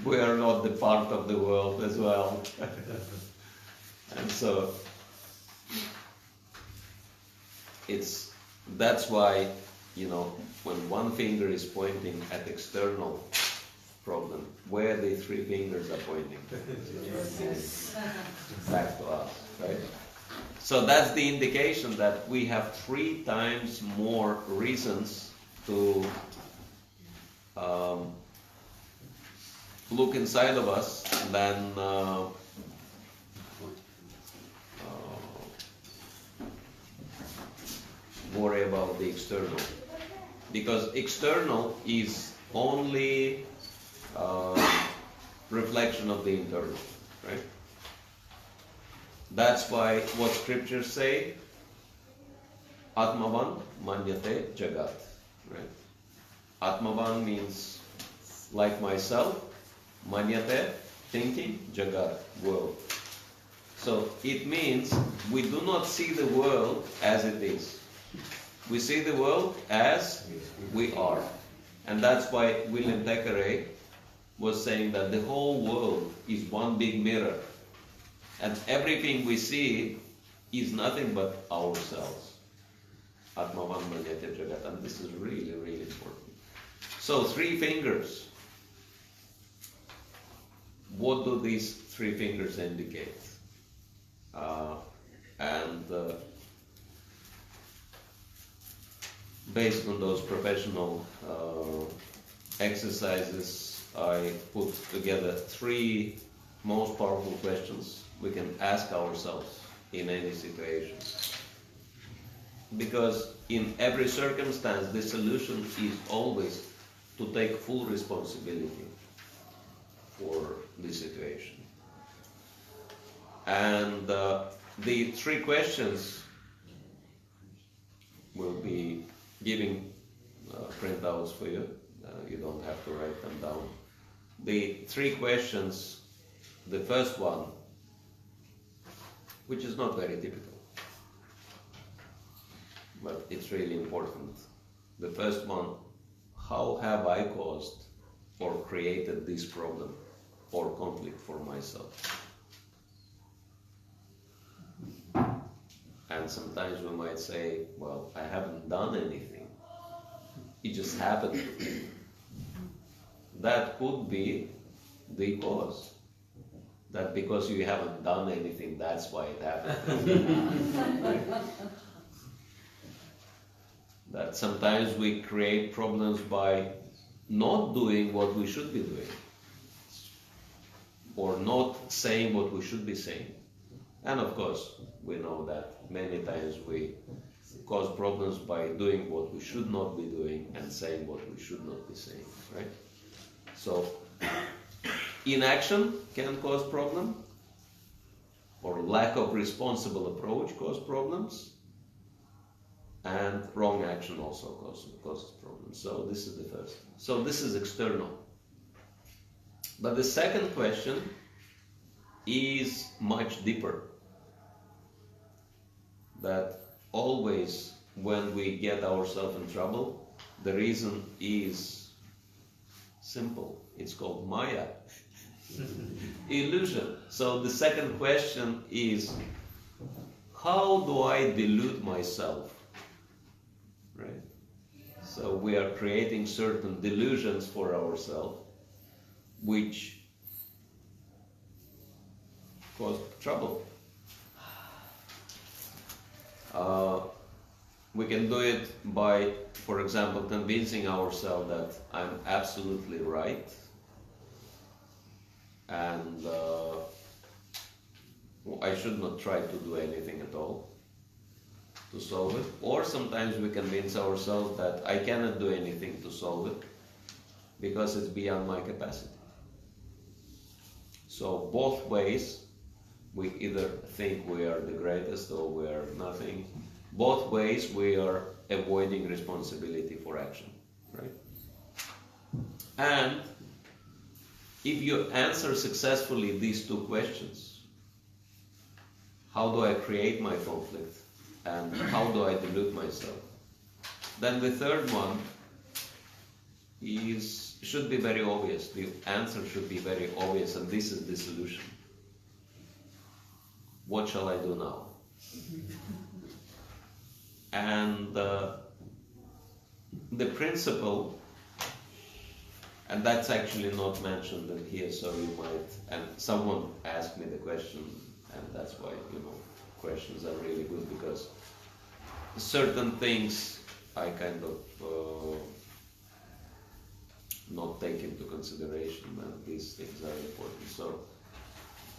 we are not the part of the world as well. And so that's why, when one finger is pointing at external problem, where the three fingers are pointing? Back to us, right? So that's the indication that we have 3 times more reasons to look inside of us than worry about the external. Because external is only reflection of the internal, right? That's why what scriptures say, Atmavan manyate jagat. Right? Atmavan means like myself, manyate, thinking, jagat, world. So it means we do not see the world as it is. We see the world as we are. And that's why William Thackeray was saying that the whole world is one big mirror. And everything we see is nothing but ourselves. Atmavan manyate jagat. And this is really, really important. So 3 fingers. What do these 3 fingers indicate? Based on those professional exercises, I put together 3 most powerful questions we can ask ourselves in any situation. Because in every circumstance, the solution is always to take full responsibility for the situation. And the 3 questions will be giving printouts for you. You don't have to write them down. The 3 questions, the first one, which is not very typical, but it's really important. The first one, how have I caused or created this problem or conflict for myself? And sometimes we might say, well, I haven't done anything. It just happened to me. That could be the cause. That because you haven't done anything, that's why it happened. Right? That sometimes we create problems by not doing what we should be doing, or not saying what we should be saying. And of course, we know that many times we cause problems by doing what we should not be doing and saying what we should not be saying, right? So, inaction can cause problem, or lack of responsible approach cause problems, and wrong action also causes problems. So this is the first. So this is external. But the second question is much deeper. That always when we get ourselves in trouble, the reason is simple. It's called Maya. Illusion. So the second question is, how do I delude myself? Right? So we are creating certain delusions for ourselves, which cause trouble. We can do it by, for example, convincing ourselves that I'm absolutely right, and I should not try to do anything at all to solve it. Or sometimes we convince ourselves that I cannot do anything to solve it because it's beyond my capacity. So both ways, we either think we are the greatest or we are nothing. Both ways we are avoiding responsibility for action, right? And if you answer successfully these 2 questions, how do I create my conflict and how do I delude myself? Then the third one should be very obvious. The answer should be very obvious, and this is the solution. What shall I do now? And the principle, and that's actually not mentioned in here, so you might, and someone asked me the question, and that's why, questions are really good, because certain things I kind of not take into consideration, and these things are important. So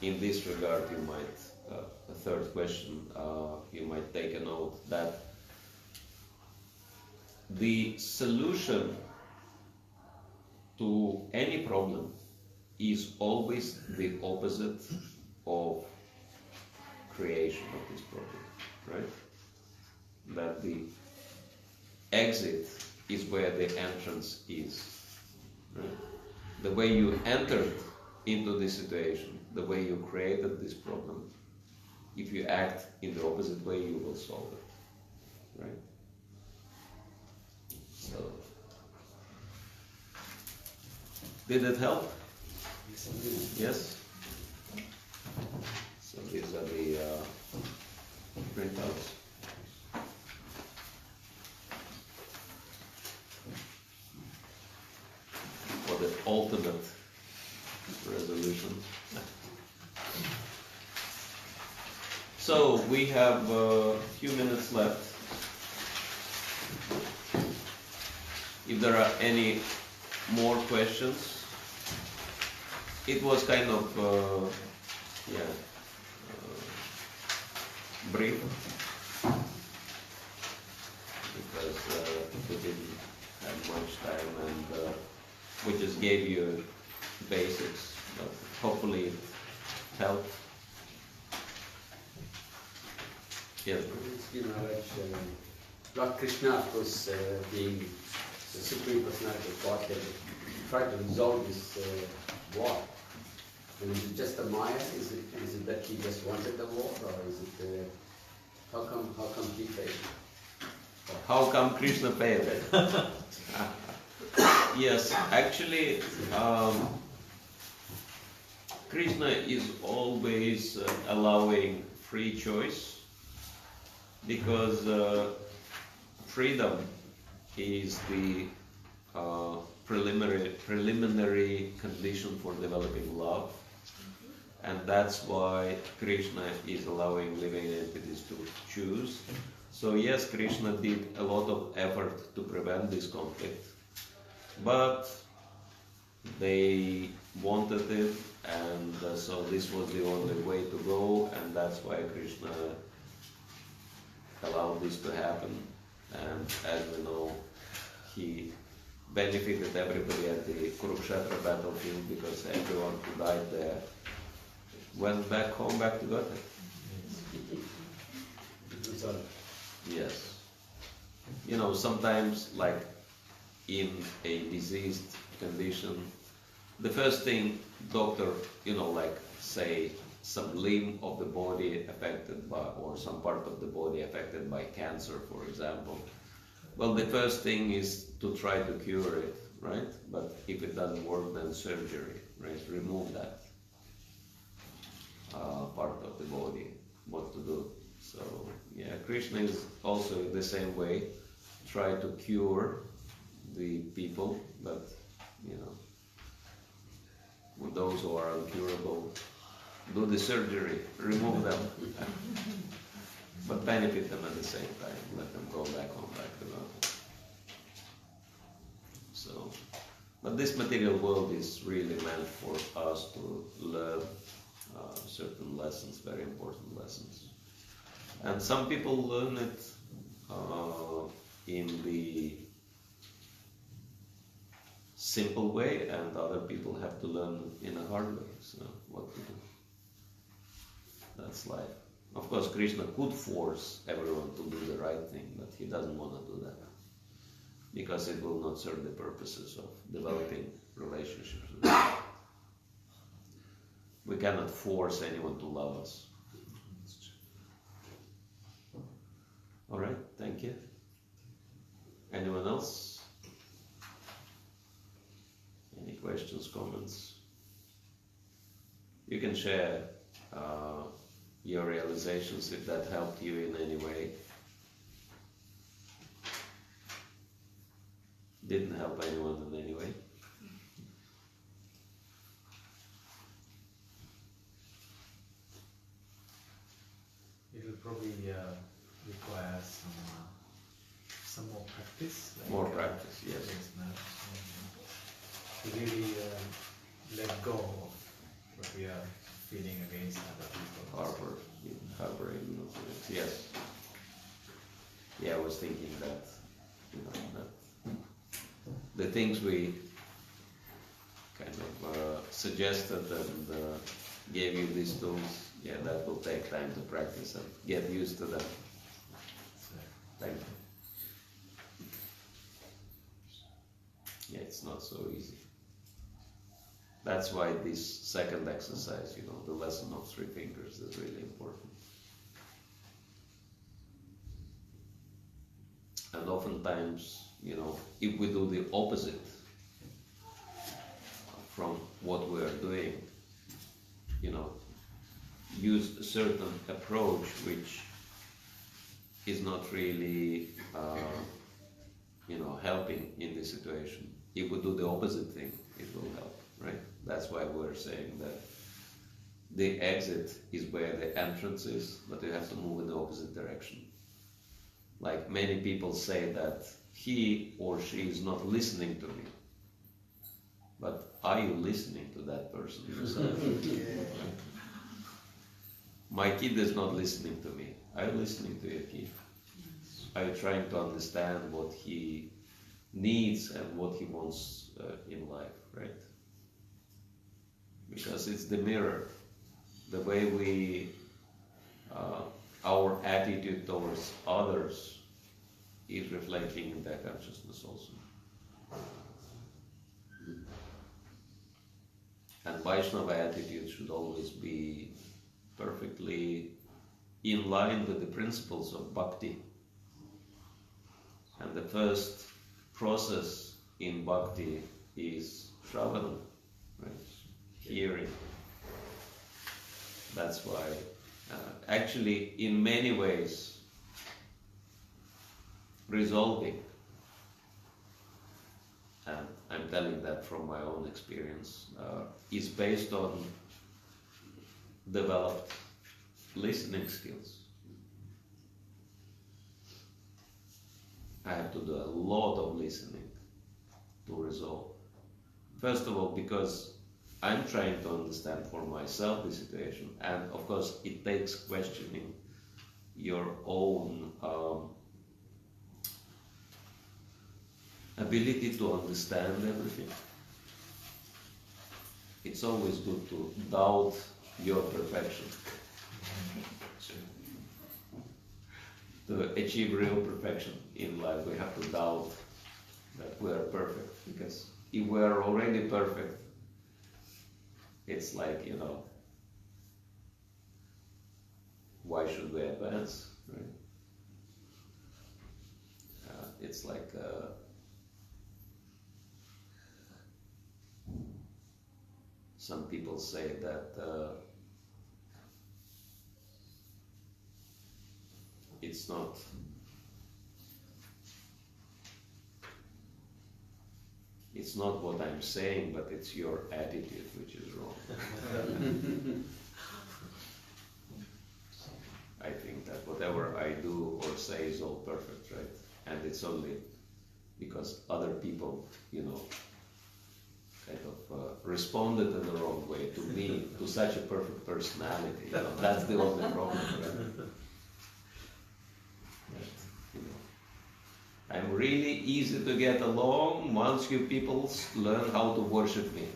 in this regard, you might, a third question, you might take a note that the solution to any problem is always the opposite of creation of this problem, right? that the exit is where the entrance is. Right? The way you entered into this situation, the way you created this problem, if you act in the opposite way, you will solve it. Right? So, did it help? Yes? So these are the printouts. For the ultimate resolution. So we have a few minutes left. If there are any more questions, it was kind of brief because we didn't have much time, and we just gave you basics, but hopefully it helped. Yes. Maharaj, Lord Krishna, of course, being the Supreme Personality of Godhead, tried to resolve this war. And is it just a Maya? Is it that he just wanted the war, or is it how come he failed? How come Krishna failed? Yes, actually, Krishna is always allowing free choice, because freedom is the preliminary condition for developing love, and that's why Krishna is allowing living entities to choose. So yes, Krishna did a lot of effort to prevent this conflict, but they wanted it, and so this was the only way to go, and that's why Krishna allowed this to happen. And as we know, he benefited everybody at the Kurukshetra battlefield, because everyone who died there went back home, back to Godhead. Yes. You know, sometimes, like in a diseased condition, the first thing doctor, like say some limb of the body affected by, or some part of the body affected by cancer, for example. Well, the first thing is to try to cure it, right? But if it doesn't work, then surgery, right? Remove that part of the body, what to do. So, yeah, Krishna is also the same way, try to cure the people, but, with those who are incurable, do the surgery, remove them, but benefit them at the same time, let them go back home, back to God. So, but this material world is really meant for us to learn certain lessons, very important lessons. And some people learn it in the simple way, and other people have to learn in a hard way. So what to do? That's life. Of course, Krishna could force everyone to do the right thing, but he doesn't want to do that, because it will not serve the purposes of developing relationships with God. We cannot force anyone to love us. All right, thank you. Anyone else? Any questions, comments? You can share your realizations if that helped you in any way. Didn't help anyone in any way. It will probably require some more practice. More practice, yes. To really let go of what we are feeling against other people. Harboring, yes. Yeah, I was thinking that, that the things we kind of suggested and gave you these tools, yeah, that will take time to practice and get used to them. Thank you. it's not so easy. That's why this second exercise, the lesson of 3 fingers is really important. And oftentimes, if we do the opposite from what we are doing, use a certain approach which is not really, helping in this situation. If we do the opposite thing, it will help, right? That's why we're saying that the exit is where the entrance is, but you have to move in the opposite direction. Like many people say that he or she is not listening to me. But are you listening to that person yourself? My kid is not listening to me. Are you listening to your kid? Are you trying to understand what he needs and what he wants in life, right? Because it's the mirror. The way we, our attitude towards others is reflecting in their consciousness also. And Vaishnava attitude should always be perfectly in line with the principles of Bhakti. And the first process in Bhakti is Shravana, right? Hearing. That's why, actually, in many ways, resolving, and I'm telling that from my own experience, is based on developed listening skills. I have to do a lot of listening to resolve. First of all, because I'm trying to understand for myself the situation, and of course it takes questioning your own ability to understand everything. It's always good to doubt your perfection. To achieve real perfection in life, we have to doubt that we are perfect. Because if we are already perfect, it's like, why should we advance, right? It's like some people say that it's not what I'm saying, but it's your attitude which is wrong. I think that whatever I do or say is all perfect, right? And it's only because other people, kind of responded in the wrong way to me, to such a perfect personality. That's the only problem, right? I'm really easy to get along once you people learn how to worship me.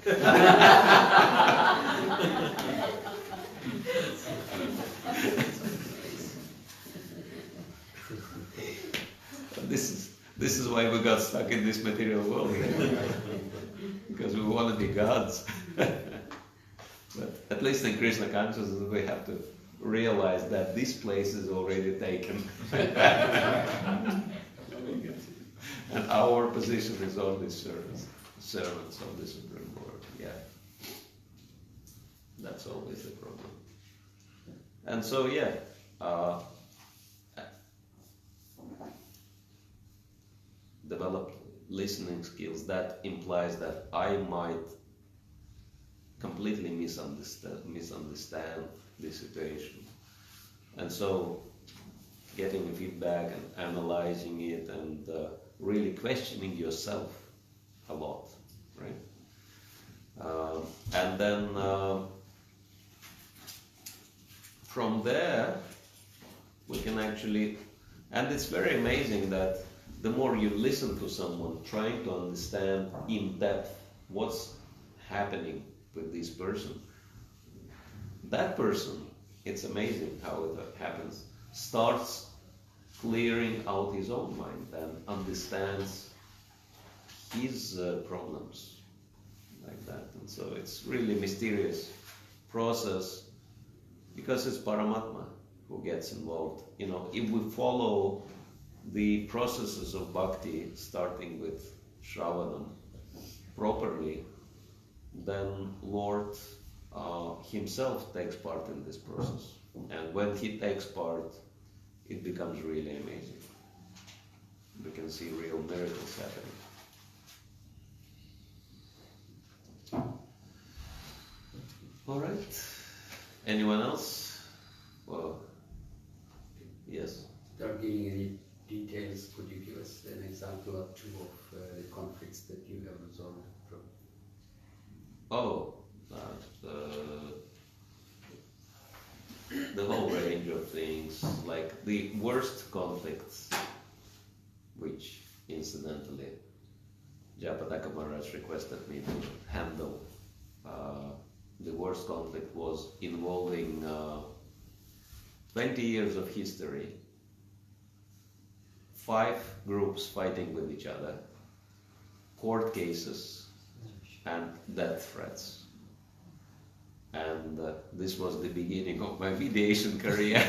This is why we got stuck in this material world. Because we want to be gods. But at least in Krishna consciousness we have to realize that this place is already taken. And our position is only servants of the Supreme Lord. Yeah. That's always the problem. And so, develop listening skills. That implies that I might completely misunderstand the situation. And so, getting feedback and analyzing it and really questioning yourself a lot, right? And then from there we can actually, and it's very amazing that the more you listen to someone trying to understand in depth what's happening with this person, that person, it's amazing how it happens, starts clearing out his own mind and understands his problems like that. And so it's really mysterious process because it's Paramatma who gets involved. You know, if we follow the processes of bhakti, starting with Shravanam properly, then Lord himself takes part in this process. And when he takes part, it becomes really amazing. We can see real miracles happening. All right. Anyone else? Well, yes. Without giving any details, could you give us an example or two of the conflicts that you have resolved from? Oh, the whole range of things, like the worst conflicts, which incidentally Japataka Maharaj requested me to handle. The worst conflict was involving 20 years of history, 5 groups fighting with each other, court cases, and death threats. And this was the beginning of my mediation career.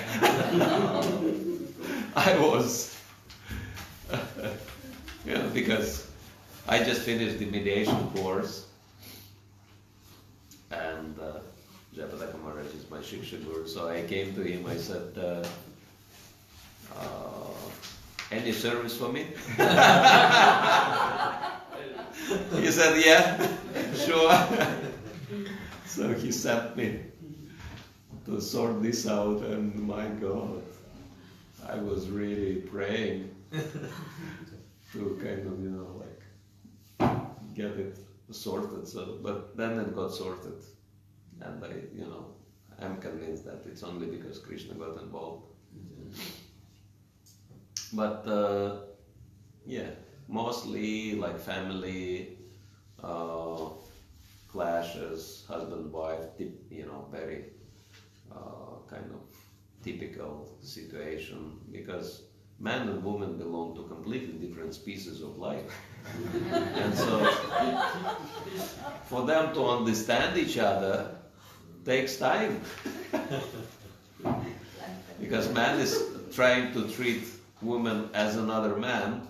I was, because I just finished the mediation course, and Japataka Maharaj is my Shiksha Guru, so I came to him, I said, any service for me? He said, yeah, sure. So he sent me to sort this out, and my God, I was really praying to kind of, get it sorted. So, but then it got sorted, and I'm convinced that it's only because Krishna got involved. But mostly like family clashes, husband-wife, very kind of typical situation, because man and woman belong to completely different species of life. And so for them to understand each other takes time. Because man is trying to treat woman as another man,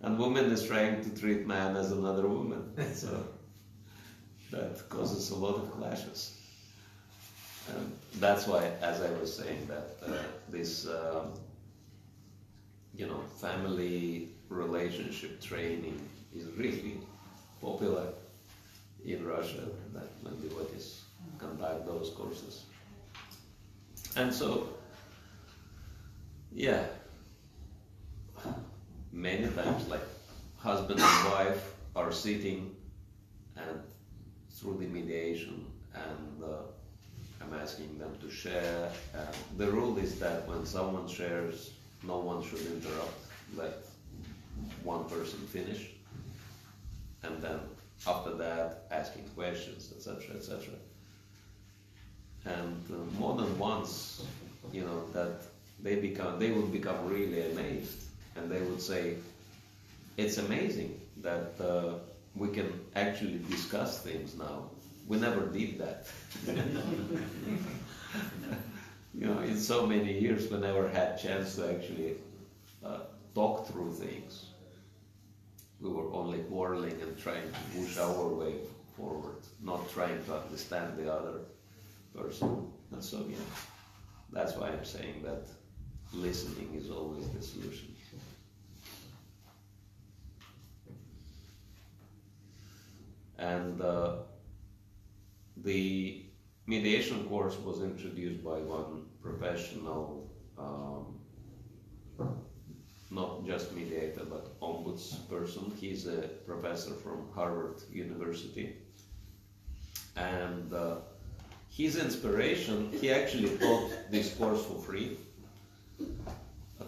and woman is trying to treat man as another woman. So that causes a lot of clashes. And that's why, as I was saying, that this family relationship training is really popular in Russia, that when devotees conduct those courses. And so, many times, like husband and wife are sitting, and through the mediation, and I'm asking them to share. The rule is that when someone shares, no one should interrupt. Let one person finish, and then after that, asking questions, etc., etc. And more than once, that they would become really amazed, and they would say, "It's amazing that we can actually discuss things now. We never did that." In so many years, we never had chance to actually talk through things. We were only quarreling and trying to push our way forward, not trying to understand the other person. And so, that's why I'm saying that listening is always the solution. And the mediation course was introduced by one professional, not just mediator, but ombudsperson. He's a professor from Harvard University. And his inspiration, he actually taught this course for free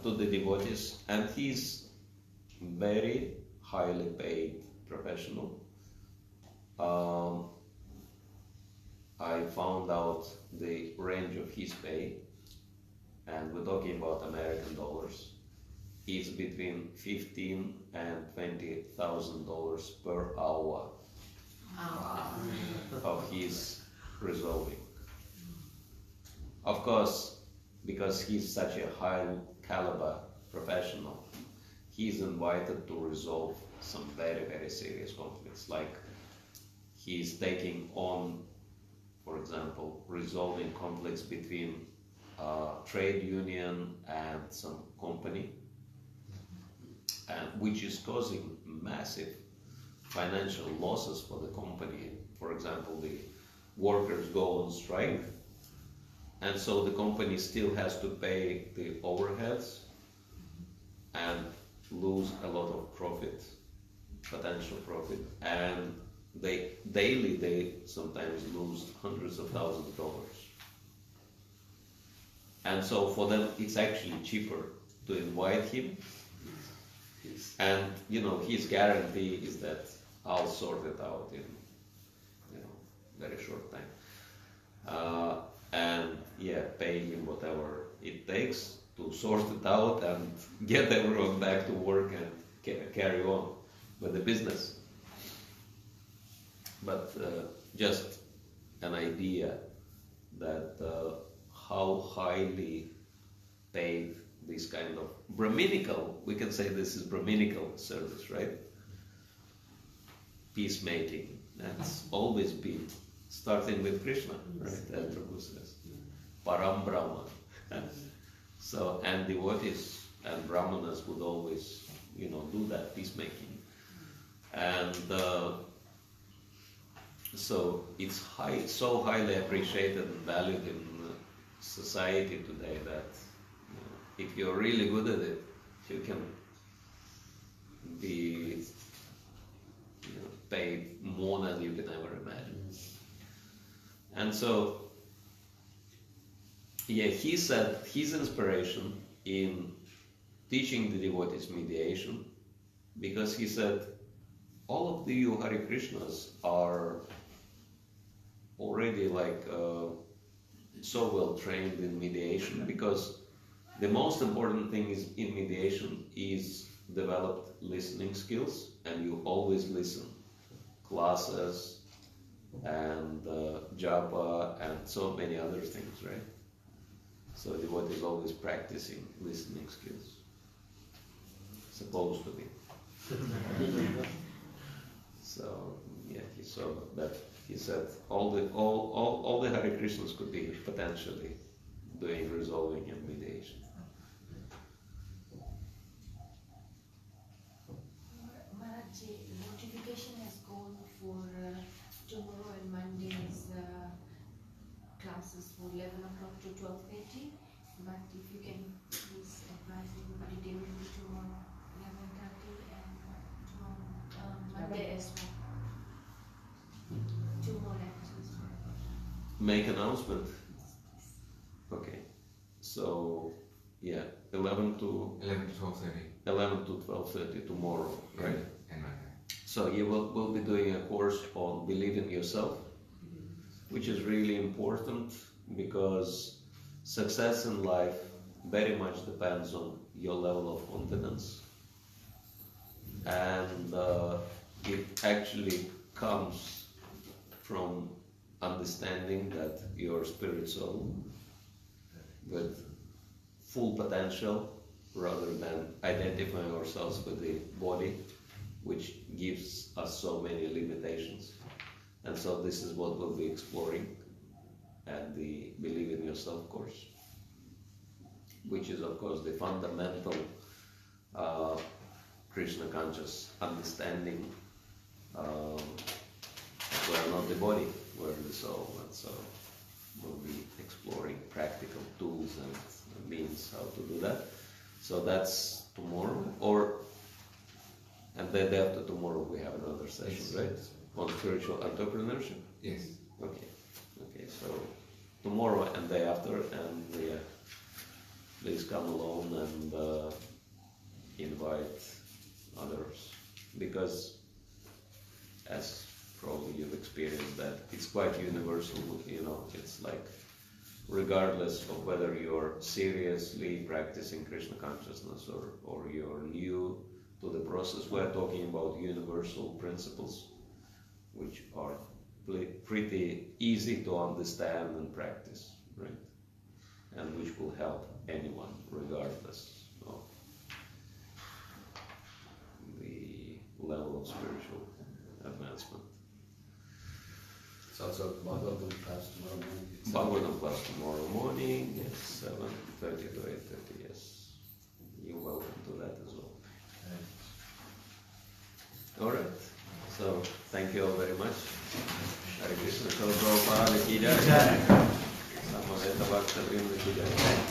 to the devotees, and he's very highly paid professional. I found out the range of his pay, and we're talking about American dollars. is between $15,000 and $20,000 per hour of his resolving. Of course, because he's such a high caliber professional, he's invited to resolve some very, very serious conflicts. Like he's taking on, for example, resolving conflicts between trade union and some company, and which is causing massive financial losses for the company. For example, the workers go on strike, and so the company still has to pay the overheads and lose a lot of profit, potential profit, and they sometimes lose hundreds of thousands of dollars. And so for them, it's actually cheaper to invite him. And his guarantee is that I'll sort it out in very short time. And pay him whatever it takes to sort it out and get everyone back to work and carry on with the business. But just an idea that how highly paid this kind of Brahminical, we can say this is Brahminical service, right? Peacemaking. That's always been, starting with Krishna, right? As Prabhu says. Param Brahman. So, and devotees and Brahmanas would always, do that peacemaking. And so it's so highly appreciated and valued in society today that if you're really good at it, you can be paid more than you can ever imagine. And so, he said his inspiration in teaching the devotees mediation, because he said all of you Hare Krishnas are already so well trained in mediation, because the most important thing is in mediation is developed listening skills, and you always listen. Classes and japa and so many other things, right? So devotee is always practicing listening skills. Supposed to be. So he saw that. He said all the Hare Krishnas could be potentially doing resolving and mediation. Maharaj, notification has gone for tomorrow and Monday's classes for 11 o'clock to 12:30. But if you can please advise everybody, they will be tomorrow 11:30 and tomorrow Monday as well. 2 more lectures. Make announcement. Okay. So 11 to 12:30 tomorrow, right? So you will be doing a course on believe in yourself, which is really important because success in life very much depends on your level of confidence, and it actually comes from understanding that you're a spirit soul with full potential rather than identifying ourselves with the body, which gives us so many limitations. And so this is what we'll be exploring at the Believe in Yourself course, which is of course the fundamental Krishna conscious understanding. We're not the body, we're the soul, and so we'll be exploring practical tools and means how to do that. So that's tomorrow, and then after tomorrow we have another session, right? On spiritual entrepreneurship? Yes. Okay, so tomorrow and day after, and please come along and invite others, because as probably you've experienced that it's quite universal, it's like regardless of whether you're seriously practicing Krishna consciousness or you're new to the process. We're talking about universal principles which are pretty easy to understand and practice, right? And which will help anyone regardless of the level of spiritual advancement. It's also Bhagavatam class tomorrow morning. Bhagavatam class tomorrow morning at 7:30 to 8:30, yes. You're welcome to that as well. Alright, so thank you all very much. Hare Krishna, Prabhupada ki jai. Samaveta Bhakta Vrinda ki jai.